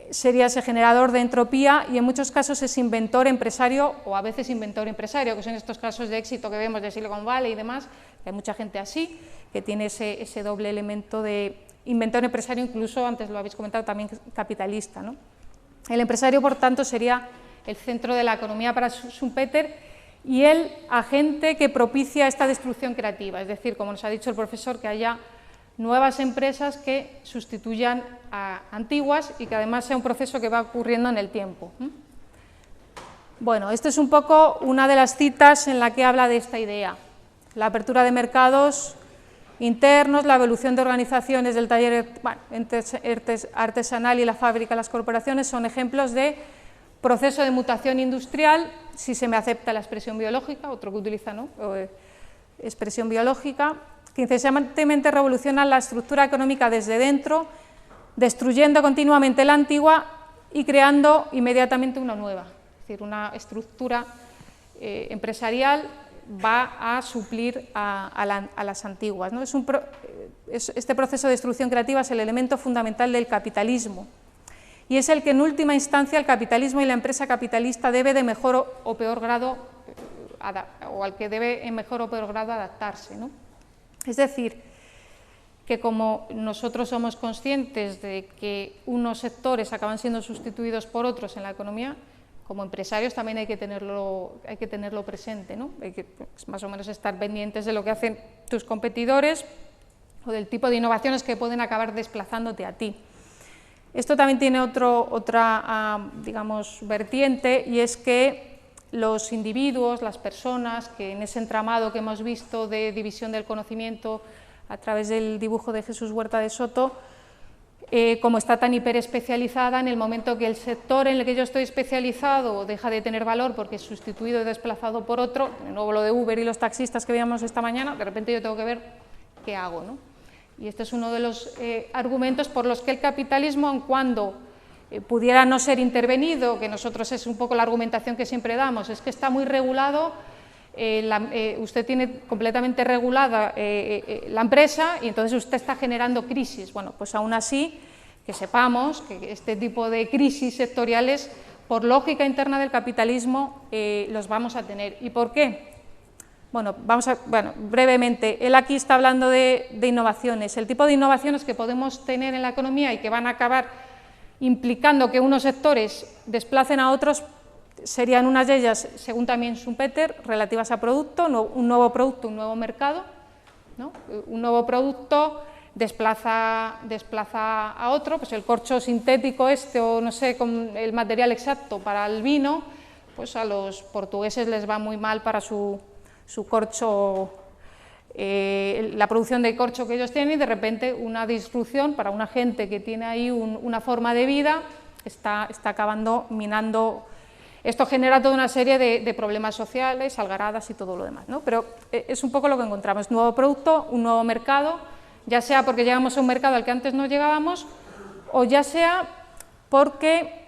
sería ese generador de entropía, y en muchos casos es inventor empresario, o a veces inventor empresario, que son estos casos de éxito que vemos de Silicon Valley y demás, que hay mucha gente así, que tiene ese doble elemento de inventor empresario, incluso, antes lo habéis comentado, también capitalista, ¿no? El empresario, por tanto, sería el centro de la economía para Schumpeter, y el agente que propicia esta destrucción creativa, es decir, como nos ha dicho el profesor, que haya nuevas empresas que sustituyan a antiguas y que además sea un proceso que va ocurriendo en el tiempo. Bueno, esta es un poco una de las citas en la que habla de esta idea. La apertura de mercados internos, la evolución de organizaciones del taller artesanal y la fábrica, las corporaciones, son ejemplos de proceso de mutación industrial, si se me acepta la expresión biológica, otro que utiliza, ¿no? Expresión biológica, que incesantemente revoluciona la estructura económica desde dentro, destruyendo continuamente la antigua y creando inmediatamente una nueva. Es decir, una estructura empresarial va a suplir a las antiguas, ¿no? Este proceso de destrucción creativa es el elemento fundamental del capitalismo, y es el que en última instancia el capitalismo y la empresa capitalista debe de mejor o peor grado, o al que debe en mejor o peor grado adaptarse, ¿no? Es decir, que como nosotros somos conscientes de que unos sectores acaban siendo sustituidos por otros en la economía, como empresarios también hay que tenerlo presente, ¿no? Hay que más o menos estar pendientes de lo que hacen tus competidores o del tipo de innovaciones que pueden acabar desplazándote a ti. Esto también tiene otra, digamos, vertiente, y es que los individuos, las personas, que en ese entramado que hemos visto de división del conocimiento a través del dibujo de Jesús Huerta de Soto, como está tan hiperespecializada, en el momento que el sector en el que yo estoy especializado deja de tener valor porque es sustituido y desplazado por otro, de nuevo lo de Uber y los taxistas que veíamos esta mañana, de repente yo tengo que ver qué hago, ¿no? Y este es uno de los argumentos por los que el capitalismo, aun cuando pudiera no ser intervenido, que nosotros es un poco la argumentación que siempre damos, es que está muy regulado, usted tiene completamente regulada la empresa y entonces usted está generando crisis. Bueno, pues aún así, que sepamos que este tipo de crisis sectoriales, por lógica interna del capitalismo, los vamos a tener. ¿Y por qué? Bueno, brevemente, él aquí está hablando de innovaciones. El tipo de innovaciones que podemos tener en la economía y que van a acabar implicando que unos sectores desplacen a otros serían unas de ellas, según también Schumpeter, relativas a producto, un nuevo producto, un nuevo mercado, ¿no? Un nuevo producto desplaza a otro, pues el corcho sintético o no sé, con el material exacto para el vino, pues a los portugueses les va muy mal para su corcho, la producción de corcho que ellos tienen, y de repente una disrupción para una gente que tiene ahí una forma de vida, está acabando minando. Esto genera toda una serie de problemas sociales, algaradas y todo lo demás, ¿no? Pero es un poco lo que encontramos, nuevo producto, un nuevo mercado, ya sea porque llegamos a un mercado al que antes no llegábamos, o ya sea porque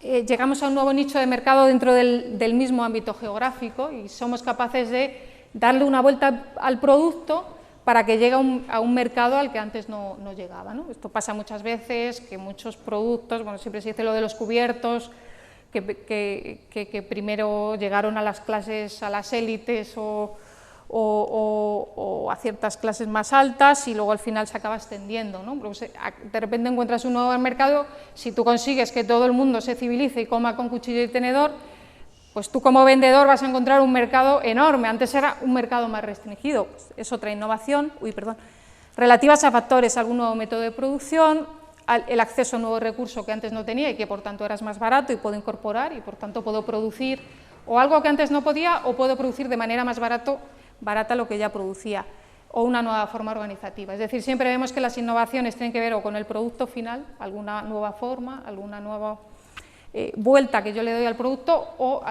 llegamos a un nuevo nicho de mercado dentro del mismo ámbito geográfico y somos capaces de darle una vuelta al producto para que llegue a un mercado al que antes no llegaba, ¿no? Esto pasa muchas veces, que muchos productos, bueno, siempre se dice lo de los cubiertos, que primero llegaron a las clases, a las élites o a ciertas clases más altas y luego al final se acaba extendiendo, ¿no? De repente encuentras un nuevo mercado, si tú consigues que todo el mundo se civilice y coma con cuchillo y tenedor, pues tú como vendedor vas a encontrar un mercado enorme. Antes era un mercado más restringido, pues es otra innovación, relativas a factores, algún nuevo método de producción, el acceso a un nuevo recurso que antes no tenía y que por tanto era más barato y puedo incorporar y por tanto puedo producir o algo que antes no podía o puedo producir de manera más barata lo que ya producía, o una nueva forma organizativa. Es decir, siempre vemos que las innovaciones tienen que ver o con el producto final, alguna nueva forma, alguna nueva vuelta que yo le doy al producto o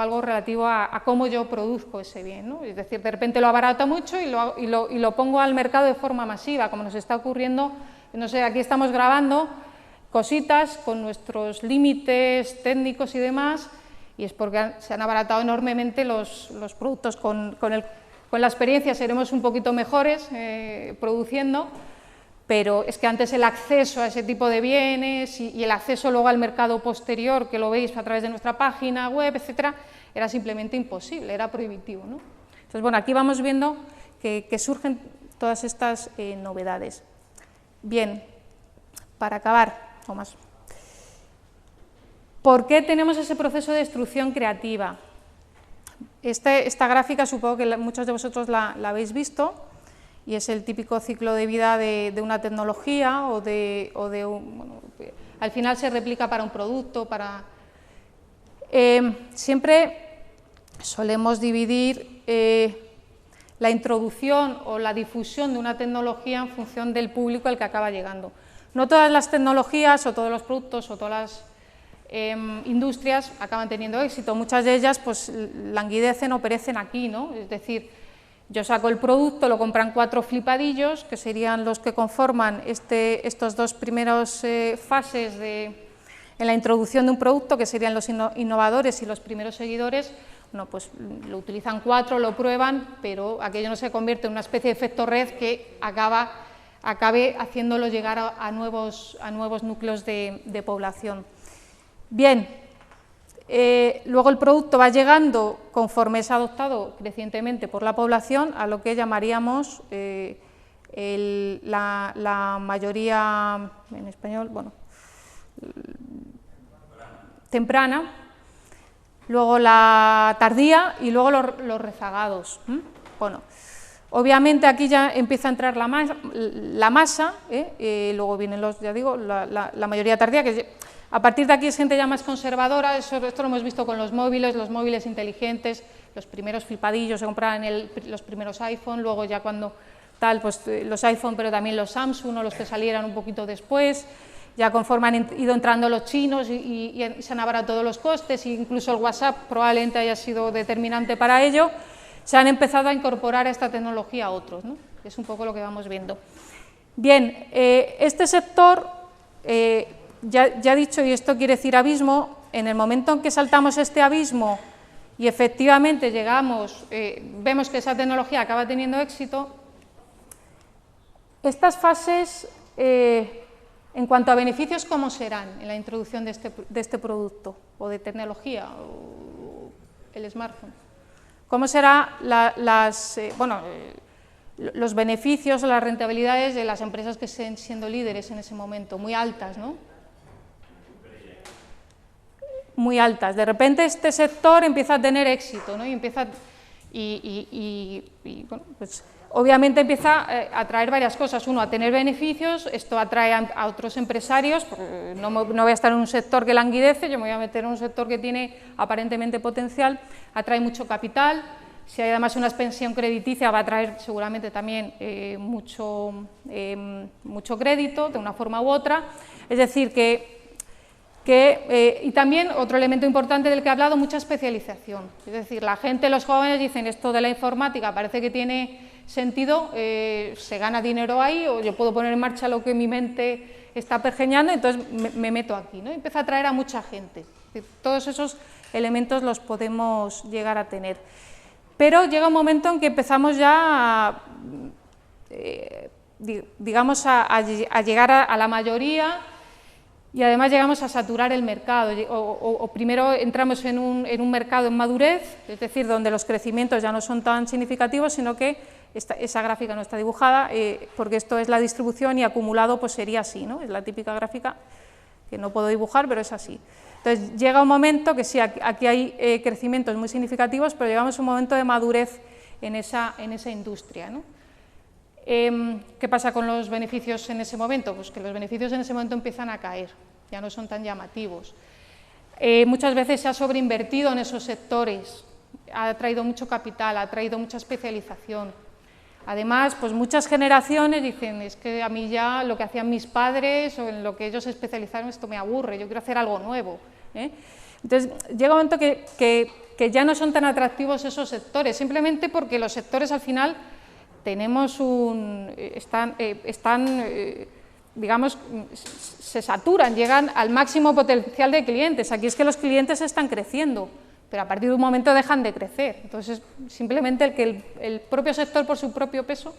algo relativo a cómo yo produzco ese bien, ¿no? Es decir, de repente lo abarato mucho y lo pongo al mercado de forma masiva, como nos está ocurriendo, no sé, aquí estamos grabando cositas con nuestros límites técnicos y demás, y es porque se han abaratado enormemente los productos. Con la experiencia seremos un poquito mejores produciendo, pero es que antes el acceso a ese tipo de bienes y el acceso luego al mercado posterior, que lo veis a través de nuestra página web, etcétera, era simplemente imposible, era prohibitivo, ¿no? Entonces, bueno, aquí vamos viendo que surgen todas estas novedades. Bien, para acabar, o más. ¿Por qué tenemos ese proceso de destrucción creativa? Esta gráfica supongo que muchos de vosotros la habéis visto, y es el típico ciclo de vida de una tecnología al final se replica para un producto, siempre solemos dividir la introducción o la difusión de una tecnología en función del público al que acaba llegando. No todas las tecnologías o todos los productos o todas las industrias acaban teniendo éxito, muchas de ellas pues languidecen o perecen aquí, ¿no? Es decir, yo saco el producto, lo compran 4 flipadillos, que serían los que conforman estos dos primeros fases en la introducción de un producto, que serían los innovadores y los primeros seguidores. Bueno, pues lo utilizan 4, lo prueban, pero aquello no se convierte en una especie de efecto red que acabe haciéndolo llegar a nuevos núcleos de población. Bien, luego el producto va llegando conforme es adoptado crecientemente por la población a lo que llamaríamos la mayoría, en español, bueno, temprana, luego la tardía y luego los rezagados. Bueno, Obviamente aquí ya empieza a entrar la masa, luego vienen ya digo, la mayoría tardía, que a partir de aquí es gente ya más conservadora. Esto lo hemos visto con los móviles inteligentes, los primeros flipadillos se compraban los primeros iPhone, luego ya cuando tal, pues los iPhone, pero también los Samsung, o los que salieran un poquito después. Ya conforme han ido entrando los chinos y se han abaratado todos los costes, e incluso el WhatsApp probablemente haya sido determinante para ello, se han empezado a incorporar a esta tecnología a otros, ¿no? Es un poco lo que vamos viendo. Bien, este sector, ya he dicho, y esto quiere decir abismo, en el momento en que saltamos este abismo y efectivamente llegamos, vemos que esa tecnología acaba teniendo éxito, estas fases, en cuanto a beneficios, ¿cómo serán en la introducción de este producto o de tecnología o el smartphone? ¿Cómo serán los beneficios o las rentabilidades de las empresas que estén siendo líderes en ese momento? Muy altas, ¿no? Muy altas. De repente este sector empieza a tener éxito, ¿no? Bueno, pues obviamente empieza a traer varias cosas. Uno, a tener beneficios. Esto atrae a otros empresarios. No voy a estar en un sector que languidece, yo me voy a meter en un sector que tiene aparentemente potencial. Atrae mucho capital. Si hay además una expansión crediticia, va a traer seguramente también mucho crédito, de una forma u otra. Es decir, y también otro elemento importante del que he hablado, mucha especialización. Es decir, la gente, los jóvenes dicen, esto de la informática parece que tiene sentido, se gana dinero ahí, o yo puedo poner en marcha lo que mi mente está pergeñando, entonces me meto aquí, ¿no? Y empieza a atraer a mucha gente. Todos esos elementos los podemos llegar a tener. Pero llega un momento en que empezamos ya digamos a llegar a la mayoría, y además llegamos a saturar el mercado, o primero entramos en un mercado en madurez, es decir, donde los crecimientos ya no son tan significativos, sino que esa gráfica no está dibujada, porque esto es la distribución y acumulado pues sería así, ¿no? Es la típica gráfica que no puedo dibujar, pero es así. Entonces llega un momento que sí, aquí hay crecimientos muy significativos, pero llegamos a un momento de madurez en esa industria, ¿no? ¿Qué pasa con los beneficios en ese momento? Pues que los beneficios en ese momento empiezan a caer, ya no son tan llamativos. Muchas veces se ha sobreinvertido en esos sectores, ha traído mucho capital, ha traído mucha especialización. Además, pues muchas generaciones dicen, es que a mí ya lo que hacían mis padres o en lo que ellos se especializaron, esto me aburre, yo quiero hacer algo nuevo, ¿eh? Entonces, llega un momento que ya no son tan atractivos esos sectores, simplemente porque los sectores al final tenemos digamos, se saturan, llegan al máximo potencial de clientes. Aquí es que los clientes están creciendo, pero a partir de un momento dejan de crecer. Entonces, simplemente el propio sector, por su propio peso,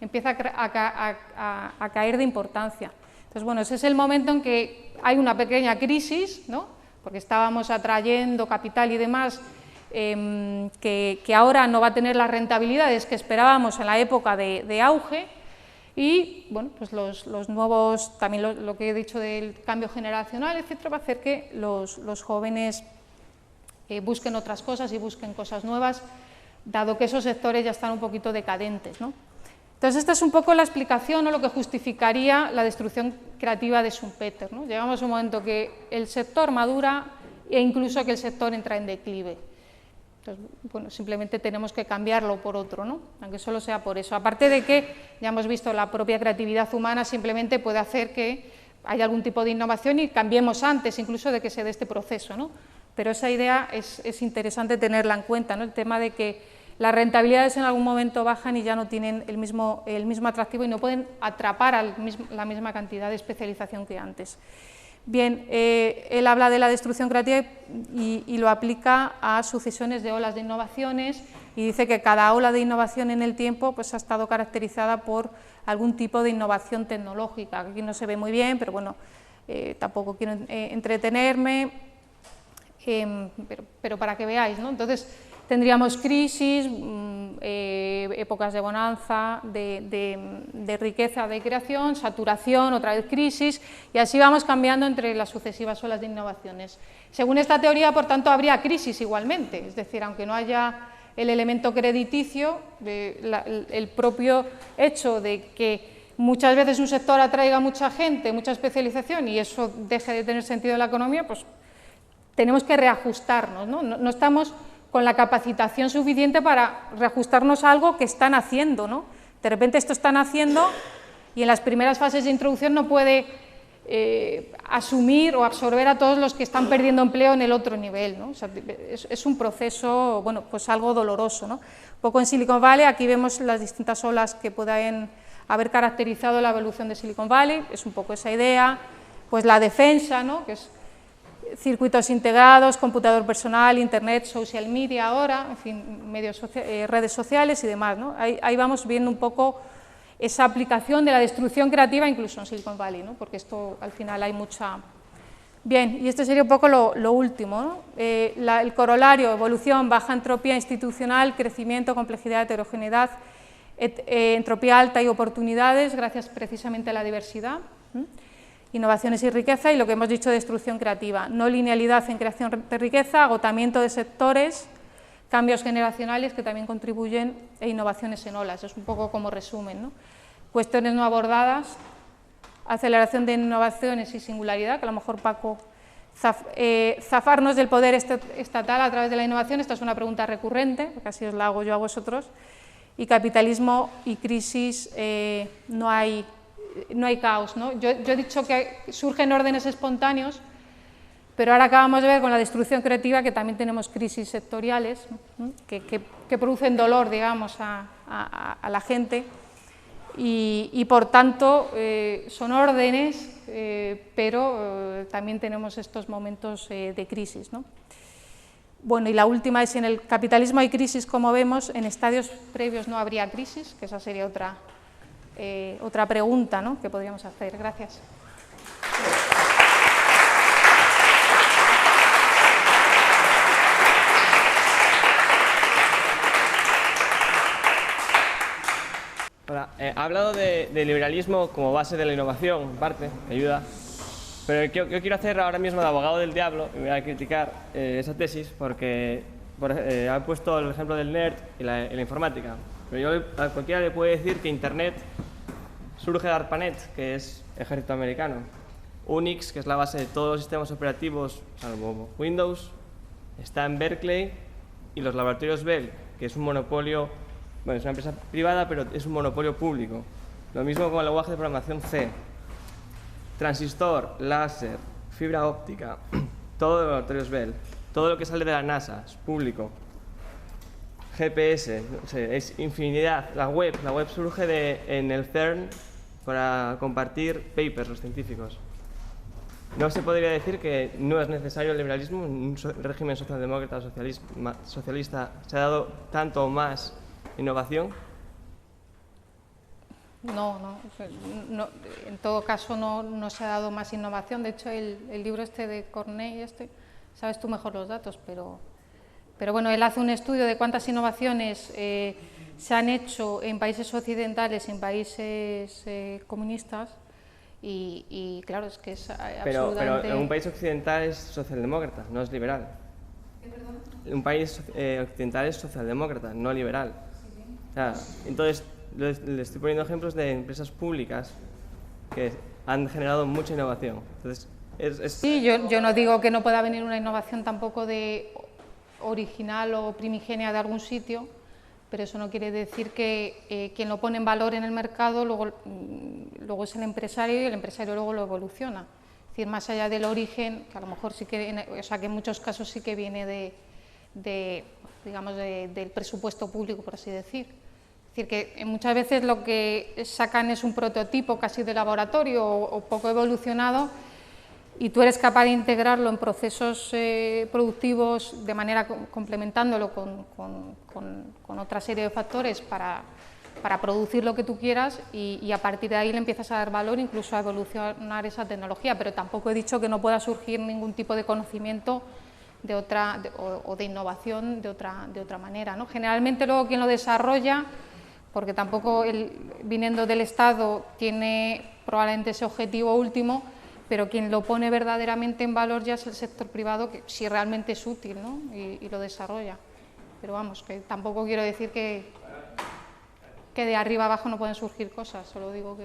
empieza a caer de importancia. Entonces, bueno, ese es el momento en que hay una pequeña crisis, ¿no? Porque estábamos atrayendo capital y demás, que ahora no va a tener las rentabilidades que esperábamos en la época de auge, y bueno, pues los nuevos, también lo que he dicho del cambio generacional, etcétera, va a hacer que los jóvenes busquen otras cosas y busquen cosas nuevas, dado que esos sectores ya están un poquito decadentes, ¿no? Entonces, esta es un poco la explicación o lo que justificaría la destrucción creativa de Schumpeter, ¿no? Llegamos a un momento que el sector madura e incluso que el sector entra en declive. Entonces, bueno, simplemente tenemos que cambiarlo por otro, ¿no? Aunque solo sea por eso. Aparte de que, ya hemos visto, la propia creatividad humana simplemente puede hacer que haya algún tipo de innovación y cambiemos antes incluso de que se dé este proceso, ¿no? Pero esa idea es interesante tenerla en cuenta, ¿no? El tema de que las rentabilidades en algún momento bajan y ya no tienen el mismo atractivo y no pueden atrapar la misma cantidad de especialización que antes. Bien, él habla de la destrucción creativa y lo aplica a sucesiones de olas de innovaciones, y dice que cada ola de innovación en el tiempo pues, ha estado caracterizada por algún tipo de innovación tecnológica. Aquí no se ve muy bien, pero bueno, tampoco quiero entretenerme, pero para que veáis, ¿no? Entonces, tendríamos crisis, épocas de bonanza, de riqueza, de creación, saturación, otra vez crisis, y así vamos cambiando entre las sucesivas olas de innovaciones. Según esta teoría, por tanto, habría crisis igualmente, es decir, aunque no haya el elemento crediticio, el propio hecho de que muchas veces un sector atraiga mucha gente, mucha especialización y eso deje de tener sentido en la economía, pues tenemos que reajustarnos, ¿no? No estamos con la capacitación suficiente para reajustarnos a algo que están haciendo, ¿no? De repente esto están haciendo y en las primeras fases de introducción no puede asumir o absorber a todos los que están perdiendo empleo en el otro nivel, ¿no? O sea, es un proceso, bueno, pues algo doloroso, ¿no? Un poco en Silicon Valley, aquí vemos las distintas olas que pueden haber caracterizado la evolución de Silicon Valley, es un poco esa idea, pues la defensa, ¿no? Que es circuitos integrados, computador personal, internet, social media ahora, en fin, redes sociales y demás, ¿no? Ahí vamos viendo un poco esa aplicación de la destrucción creativa incluso en Silicon Valley, ¿no? Porque esto al final hay mucha... Bien, y este sería un poco lo último, ¿no? El corolario, evolución, baja entropía institucional, crecimiento, complejidad, heterogeneidad, entropía alta y oportunidades, gracias precisamente a la diversidad, innovaciones y riqueza, y lo que hemos dicho, destrucción creativa, no linealidad en creación de riqueza, agotamiento de sectores, cambios generacionales que también contribuyen e innovaciones en olas, es un poco como resumen, ¿no? Cuestiones no abordadas, aceleración de innovaciones y singularidad, que a lo mejor Paco, zafarnos del poder estatal a través de la innovación, esta es una pregunta recurrente, casi os la hago yo a vosotros, y capitalismo y crisis, no hay caos, ¿no? Yo he dicho que surgen órdenes espontáneos, pero ahora acabamos de ver con la destrucción creativa que también tenemos crisis sectoriales, ¿no? que producen dolor, digamos, a la gente, y por tanto son órdenes, pero también tenemos estos momentos de crisis, ¿no? Bueno, y la última es, en el capitalismo hay crisis, como vemos, en estadios previos no habría crisis, que esa sería otra pregunta, ¿no?, que podríamos hacer. Gracias. Hola, ha hablado de liberalismo como base de la innovación, en parte, me ayuda. Pero yo quiero hacer ahora mismo de abogado del diablo y voy a criticar esa tesis porque ha puesto el ejemplo del nerd y la informática. Pero yo a cualquiera le puedo decir que Internet surge de ARPANET, que es ejército americano. Unix, que es la base de todos los sistemas operativos, salvo Windows, está en Berkeley, y los laboratorios Bell, que es un monopolio, bueno, es una empresa privada, pero es un monopolio público. Lo mismo con el lenguaje de programación C. Transistor, láser, fibra óptica, todo de laboratorios Bell. Todo lo que sale de la NASA es público. GPS, no sé, es infinidad. La web surge en el CERN para compartir papers los científicos. No se podría decir que no es necesario el liberalismo en un régimen socialdemócrata o socialista. ¿Se ha dado tanto o más innovación? No, en todo caso no se ha dado más innovación. De hecho, el libro este de Cornell, sabes tú mejor los datos, pero bueno, él hace un estudio de cuántas innovaciones se han hecho en países occidentales y en países comunistas, y claro, es que es absolutamente... Pero un país occidental es socialdemócrata, no es liberal. Un país occidental es socialdemócrata, no liberal. O sea, entonces, le estoy poniendo ejemplos de empresas públicas que han generado mucha innovación. Entonces, Sí, yo no digo que no pueda venir una innovación tampoco de original o primigenia de algún sitio, pero eso no quiere decir que quien lo pone en valor en el mercado luego es el empresario, y el empresario luego lo evoluciona. Es decir, más allá del origen, que a lo mejor sí que, o sea, que en muchos casos sí que viene digamos, del presupuesto público, por así decir. Es decir, que muchas veces lo que sacan es un prototipo casi de laboratorio o poco evolucionado, y tú eres capaz de integrarlo en procesos productivos de manera complementándolo con otra serie de factores para producir lo que tú quieras, y a partir de ahí le empiezas a dar valor, incluso a evolucionar esa tecnología. Pero tampoco he dicho que no pueda surgir ningún tipo de conocimiento o de innovación de otra manera, ¿no? Generalmente luego quien lo desarrolla, porque tampoco viniendo del Estado tiene probablemente ese objetivo último, pero quien lo pone verdaderamente en valor ya es el sector privado, que si realmente es útil, ¿no? y lo desarrolla. Pero vamos, que tampoco quiero decir que de arriba abajo no pueden surgir cosas, solo digo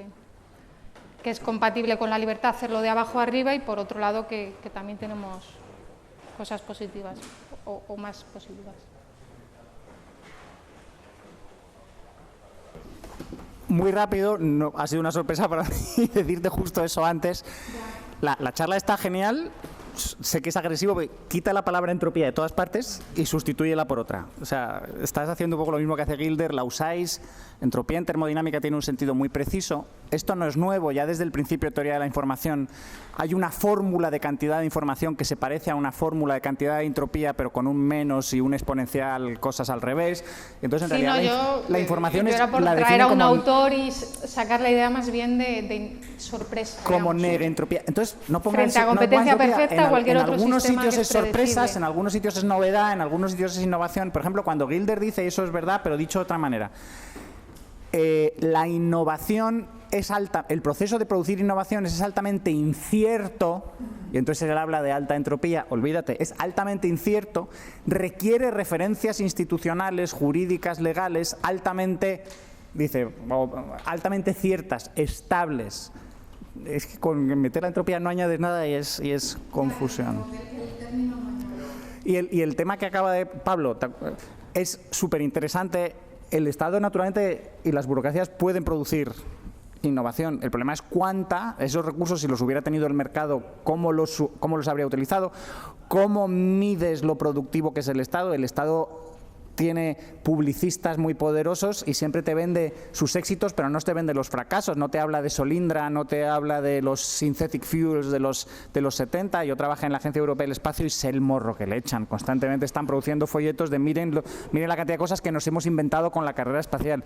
que es compatible con la libertad hacerlo de abajo arriba y por otro lado que también tenemos cosas positivas o más positivas. Muy rápido, no, ha sido una sorpresa para mí decirte justo eso antes. La charla está genial. Sé que es agresivo, pero quita la palabra entropía de todas partes y sustitúyela por otra. O sea, estás haciendo un poco lo mismo que hace Gilder, la usáis. Entropía en termodinámica tiene un sentido muy preciso. Esto no es nuevo, ya desde el principio de teoría de la información hay una fórmula de cantidad de información que se parece a una fórmula de cantidad de entropía, pero con un menos y un exponencial, cosas al revés. Entonces, en realidad, la información yo es era por la traer a un como autor y sacar la idea más bien de sorpresa. Como digamos, negrentropía. Entonces, no pongáis frente a competencia perfecta o cualquier otro sistema. En algunos sitios que es sorpresas, predecible. en algunos sitios es novedad, en algunos sitios es innovación. Por ejemplo, cuando Gilder dice eso es verdad, pero dicho de otra manera. La innovación es alta, el proceso de producir innovación es altamente incierto, y entonces él habla de alta entropía, olvídate, es altamente incierto, requiere referencias institucionales, jurídicas, legales, altamente, dice, altamente ciertas, estables. Es que con meter la entropía no añades nada y es confusión. Y el tema que acaba de Pablo es súper interesante. El Estado, naturalmente, y las burocracias pueden producir innovación. El problema es cuánta, esos recursos, si los hubiera tenido el mercado, cómo los habría utilizado, cómo mides lo productivo que es el Estado. El Estado tiene publicistas muy poderosos y siempre te vende sus éxitos, pero no te vende los fracasos. No te habla de Solindra, no te habla de los synthetic fuels de los 70. Yo trabajé en la Agencia Europea del Espacio y sé el morro que le echan. Constantemente están produciendo folletos de miren la cantidad de cosas que nos hemos inventado con la carrera espacial.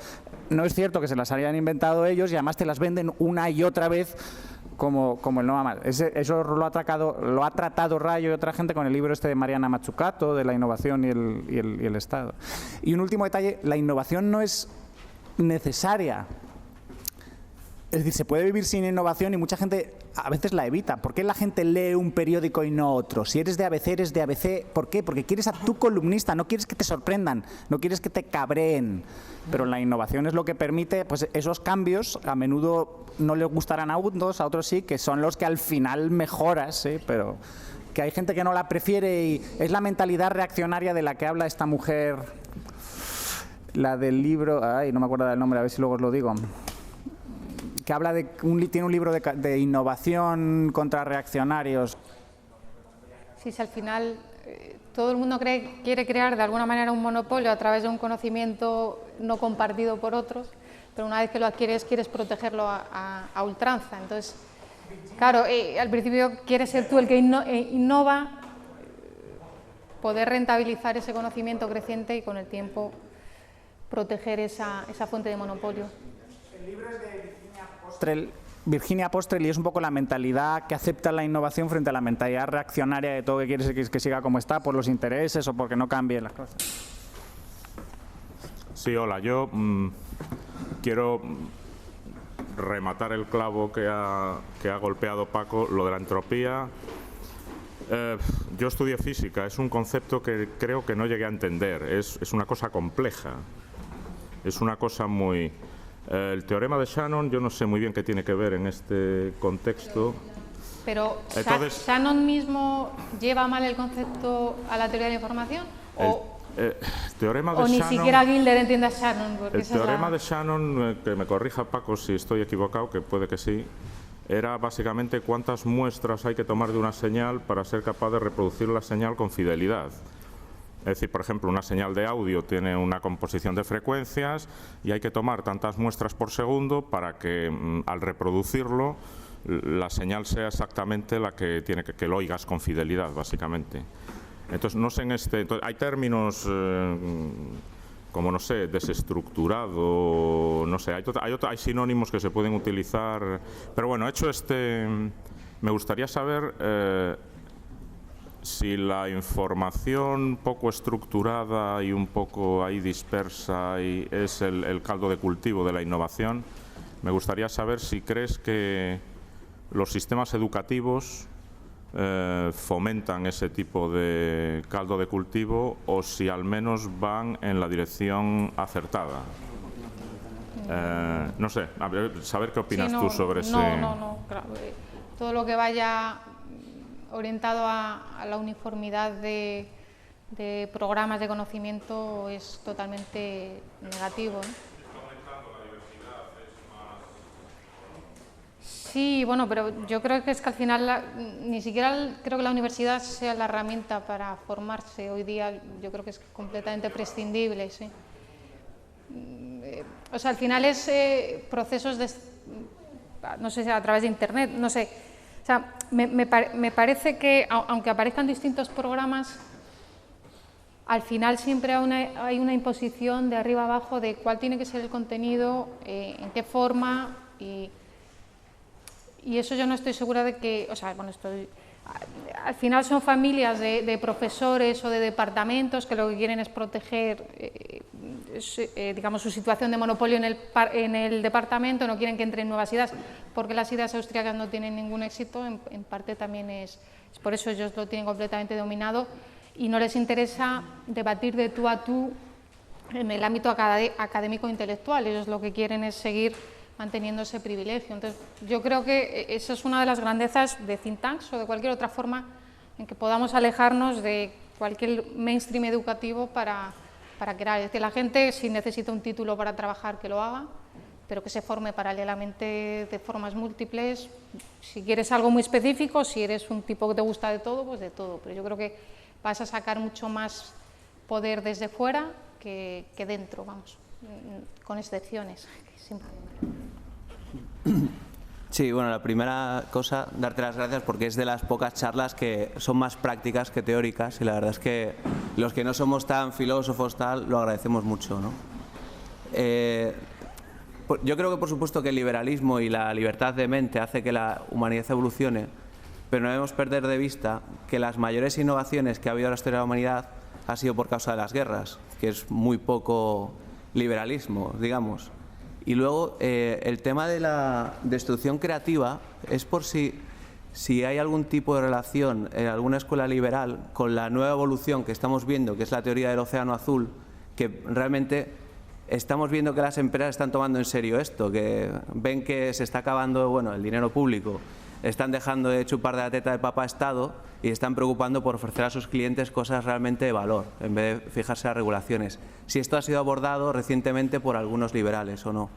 No es cierto que se las hayan inventado ellos y además te las venden una y otra vez como el no va mal. Eso lo ha tratado Rayo y otra gente con el libro este de Mariana Mazzucato, de la innovación y el Estado. Y un último detalle, la innovación no es necesaria. Es decir, se puede vivir sin innovación y mucha gente a veces la evita. ¿Por qué la gente lee un periódico y no otro? Si eres de ABC, eres de ABC. ¿Por qué? Porque quieres a tu columnista, no quieres que te sorprendan, no quieres que te cabreen. Pero la innovación es lo que permite, pues esos cambios, a menudo no les gustarán a unos, a otros sí, que son los que al final mejoras, ¿sí? Pero que hay gente que no la prefiere y es la mentalidad reaccionaria de la que habla esta mujer, la del libro, ay, no me acuerdo del nombre, a ver si luego os lo digo, que habla tiene un libro de innovación contra reaccionarios. Sí, si al final todo el mundo quiere crear de alguna manera un monopolio a través de un conocimiento no compartido por otros, pero una vez que lo adquieres quieres protegerlo a ultranza. Entonces, claro, al principio quieres ser tú el que innova, poder rentabilizar ese conocimiento creciente y con el tiempo proteger esa fuente de monopolio. El libro es de Virginia Postrel y es un poco la mentalidad que acepta la innovación frente a la mentalidad reaccionaria de todo que quiere que siga como está por los intereses o porque no cambien las cosas. Sí, hola, yo quiero rematar el clavo que ha golpeado Paco, lo de la entropía. Yo estudié física, es un concepto que creo que no llegué a entender, es una cosa compleja, es una cosa muy... el teorema de Shannon, yo no sé muy bien qué tiene que ver en este contexto. Pero entonces, ¿Shannon mismo lleva mal el concepto a la teoría de la información? Teorema de ¿O ni Shannon, siquiera Gilder entiende a Shannon? el teorema de Shannon, que me corrija Paco si estoy equivocado, que puede que sí, era básicamente cuántas muestras hay que tomar de una señal para ser capaz de reproducir la señal con fidelidad. Es decir, por ejemplo, una señal de audio tiene una composición de frecuencias y hay que tomar tantas muestras por segundo para que al reproducirlo la señal sea exactamente la que tiene que lo oigas con fidelidad, básicamente. Entonces, no sé hay términos como, no sé, desestructurado, no sé, hay sinónimos que se pueden utilizar. Pero bueno, hecho me gustaría saber si la información poco estructurada y un poco ahí dispersa es el caldo de cultivo de la innovación. Me gustaría saber si crees que los sistemas educativos fomentan ese tipo de caldo de cultivo o si al menos van en la dirección acertada. No sé, a ver, saber qué opinas tú sobre ese... No, claro. Todo lo que vaya orientado a la uniformidad de programas de conocimiento es totalmente negativo, ¿no? Sí, bueno, pero yo creo que es que al final ni siquiera creo que la universidad sea la herramienta para formarse hoy día. Yo creo que es completamente prescindible, sí. O sea, al final es procesos de, no sé si a través de internet, no sé. O sea, me parece que aunque aparezcan distintos programas, al final siempre hay una imposición de arriba abajo de cuál tiene que ser el contenido, en qué forma y eso yo no estoy segura de que, o sea, bueno, al final son familias de profesores o de departamentos que lo que quieren es proteger, digamos, su situación de monopolio en el departamento, no quieren que entren nuevas ideas, porque las ideas austríacas no tienen ningún éxito, en parte también es por eso ellos lo tienen completamente dominado y no les interesa debatir de tú a tú en el ámbito académico intelectual, ellos lo que quieren es seguir manteniendo ese privilegio. Entonces, yo creo que esa es una de las grandezas de think tanks o de cualquier otra forma en que podamos alejarnos de cualquier mainstream educativo para crear. Es decir, la gente, si necesita un título para trabajar, que lo haga, pero que se forme paralelamente de formas múltiples. Si quieres algo muy específico, si eres un tipo que te gusta de todo, pues de todo. Pero yo creo que vas a sacar mucho más poder desde fuera que dentro, vamos, con excepciones. Sí, bueno, la primera cosa, darte las gracias porque es de las pocas charlas que son más prácticas que teóricas y la verdad es que los que no somos tan filósofos lo agradecemos mucho, ¿no? Yo creo que por supuesto que el liberalismo y la libertad de mente hace que la humanidad evolucione, pero no debemos perder de vista que las mayores innovaciones que ha habido en la historia de la humanidad ha sido por causa de las guerras, que es muy poco liberalismo, digamos. Y luego el tema de la destrucción creativa es por si hay algún tipo de relación en alguna escuela liberal con la nueva evolución que estamos viendo, que es la teoría del océano azul, que realmente estamos viendo que las empresas están tomando en serio esto, que ven que se está acabando, bueno, el dinero público, están dejando de chupar de la teta de papá Estado y están preocupando por ofrecer a sus clientes cosas realmente de valor, en vez de fijarse en las regulaciones. Si esto ha sido abordado recientemente por algunos liberales o no.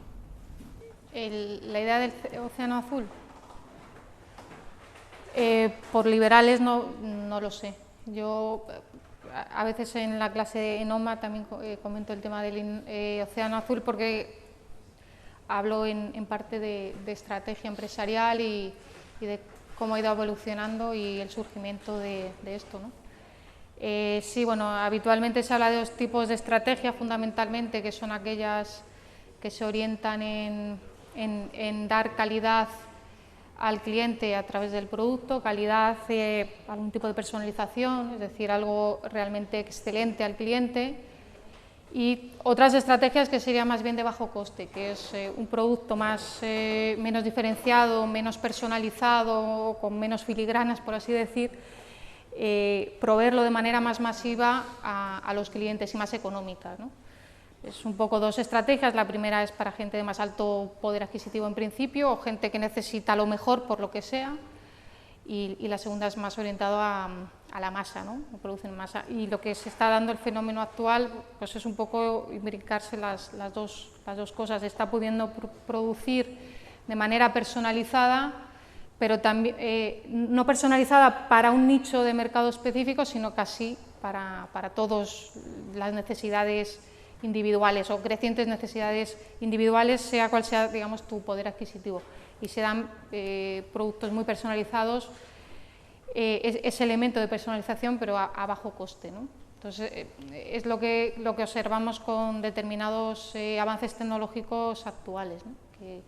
La idea del océano azul, por liberales no lo sé. Yo a veces en la clase en OMA también comento el tema del océano azul porque hablo en parte de estrategia empresarial y de cómo ha ido evolucionando y el surgimiento de esto, ¿no? Sí, bueno, habitualmente se habla de dos tipos de estrategia fundamentalmente, que son aquellas que se orientan en dar calidad al cliente a través del producto, calidad, algún tipo de personalización, es decir, algo realmente excelente al cliente, y otras estrategias que serían más bien de bajo coste, que es un producto menos diferenciado, menos personalizado, con menos filigranas, por así decir, proveerlo de manera más masiva a los clientes y más económica, ¿no? Es un poco dos estrategias. La primera es para gente de más alto poder adquisitivo en principio o gente que necesita lo mejor por lo que sea, y la segunda es más orientado a la masa, ¿no? Producen masa. Y lo que se está dando el fenómeno actual pues es un poco brincarse las dos cosas. Está pudiendo producir de manera personalizada, pero también no personalizada para un nicho de mercado específico, sino casi para todas las necesidades individuales o crecientes necesidades individuales, sea cual sea, digamos, tu poder adquisitivo. Y se dan productos muy personalizados, ese elemento de personalización, pero a bajo coste, ¿no? Entonces, es lo que observamos con determinados avances tecnológicos actuales, ¿no? Que,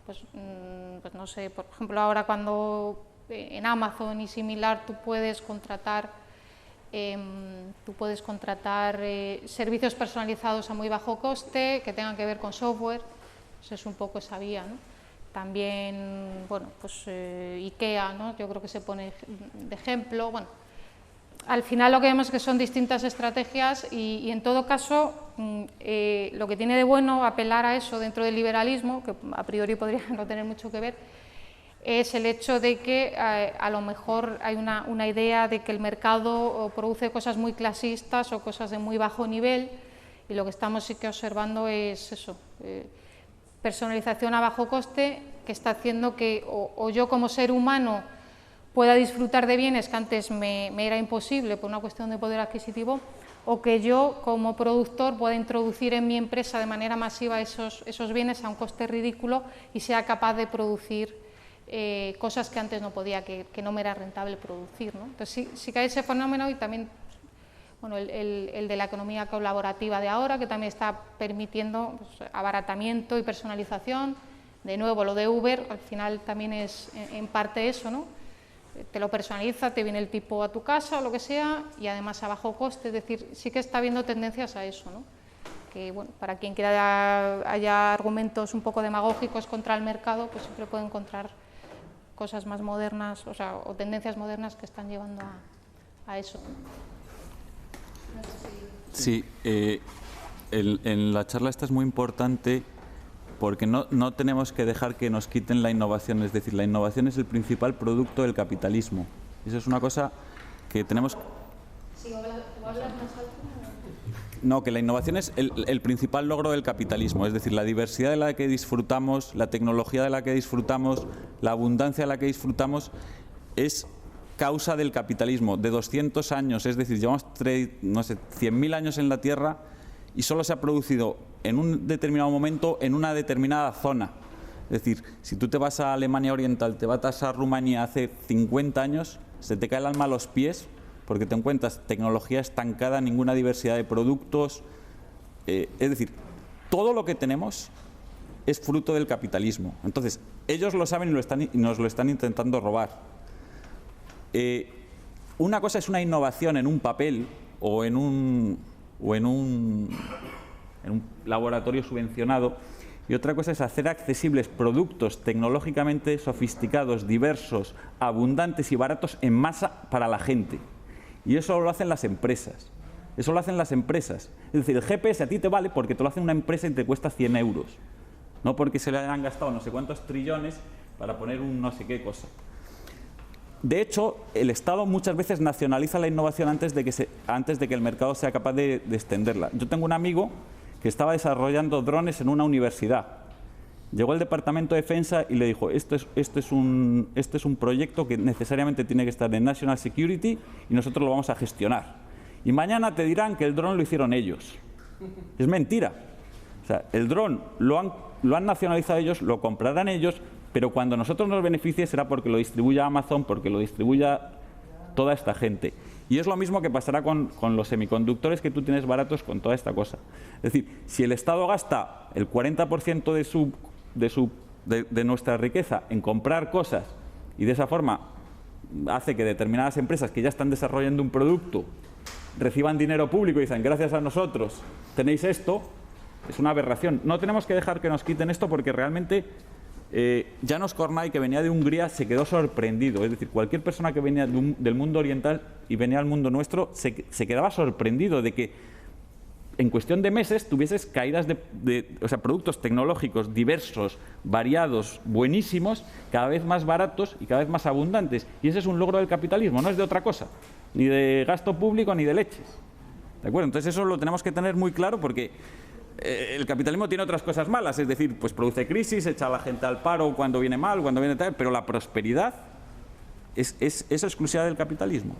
pues no sé, por ejemplo, ahora cuando en Amazon y similar tú puedes contratar servicios personalizados a muy bajo coste que tengan que ver con software, pues es un poco esa vía, ¿no? también, bueno, pues IKEA, ¿no? Yo creo que se pone de ejemplo. Bueno, al final lo que vemos es que son distintas estrategias y en todo caso lo que tiene de bueno apelar a eso dentro del liberalismo, que a priori podría no tener mucho que ver, es el hecho de que a lo mejor hay una idea de que el mercado produce cosas muy clasistas o cosas de muy bajo nivel, y lo que estamos sí que observando es eso, personalización a bajo coste, que está haciendo que o yo como ser humano pueda disfrutar de bienes que antes me era imposible por una cuestión de poder adquisitivo, o que yo como productor pueda introducir en mi empresa de manera masiva esos bienes a un coste ridículo y sea capaz de producir cosas que antes no podía, que no me era rentable producir, ¿no? Entonces sí que hay ese fenómeno, y también bueno, el de la economía colaborativa de ahora, que también está permitiendo pues, abaratamiento y personalización. De nuevo, lo de Uber al final también es en parte eso, ¿no? Te lo personaliza, te viene el tipo a tu casa o lo que sea, y además a bajo coste. Es decir, sí que está habiendo tendencias a eso, ¿no? Que bueno, para quien quiera haya argumentos un poco demagógicos contra el mercado, pues siempre puede encontrar cosas más modernas, o tendencias modernas que están llevando a eso. Sí, en la charla esta es muy importante porque no tenemos que dejar que nos quiten la innovación. Es decir, la innovación es el principal producto del capitalismo. Eso es una cosa que tenemos... Sí, ¿hablas más alto? No, que la innovación es el principal logro del capitalismo. Es decir, la diversidad de la que disfrutamos, la tecnología de la que disfrutamos, la abundancia de la que disfrutamos, es causa del capitalismo, de 200 años, es decir, llevamos 100.000 años en la Tierra y solo se ha producido en un determinado momento en una determinada zona. Es decir, si tú te vas a Alemania Oriental, te vas a Rumanía hace 50 años, se te cae el alma a los pies porque te encuentras tecnología estancada, ninguna diversidad de productos. Es decir, todo lo que tenemos es fruto del capitalismo. Entonces, ellos lo saben y nos lo están intentando robar. Una cosa es una innovación en un papel o en un laboratorio subvencionado, y otra cosa es hacer accesibles productos tecnológicamente sofisticados, diversos, abundantes y baratos en masa para la gente. Y eso lo hacen las empresas. Eso lo hacen las empresas. Es decir, el GPS a ti te vale porque te lo hace una empresa y te cuesta 100 euros. No porque se le hayan gastado no sé cuántos trillones para poner un no sé qué cosa. De hecho, el Estado muchas veces nacionaliza la innovación antes de que el mercado sea capaz de extenderla. Yo tengo un amigo que estaba desarrollando drones en una universidad. Llegó el Departamento de Defensa y le dijo, este es un proyecto que necesariamente tiene que estar en National Security y nosotros lo vamos a gestionar. Y mañana te dirán que el dron lo hicieron ellos. Es mentira. O sea, el dron lo han nacionalizado ellos, lo comprarán ellos, pero cuando nosotros nos beneficie será porque lo distribuya Amazon, porque lo distribuya toda esta gente. Y es lo mismo que pasará con los semiconductores que tú tienes baratos con toda esta cosa. Es decir, si el Estado gasta el 40% de nuestra riqueza en comprar cosas y de esa forma hace que determinadas empresas que ya están desarrollando un producto reciban dinero público y dicen gracias a nosotros tenéis esto, es una aberración. No tenemos que dejar que nos quiten esto porque realmente János Kornai, que venía de Hungría, se quedó sorprendido. Es decir, cualquier persona que venía del mundo oriental y venía al mundo nuestro se quedaba sorprendido de que en cuestión de meses tuvieses caídas o sea, productos tecnológicos diversos, variados, buenísimos, cada vez más baratos y cada vez más abundantes. Y ese es un logro del capitalismo, no es de otra cosa, ni de gasto público ni de leches. ¿De acuerdo? Entonces eso lo tenemos que tener muy claro porque el capitalismo tiene otras cosas malas, es decir, pues produce crisis, echa a la gente al paro cuando viene mal, cuando viene tal, pero la prosperidad es exclusiva del capitalismo.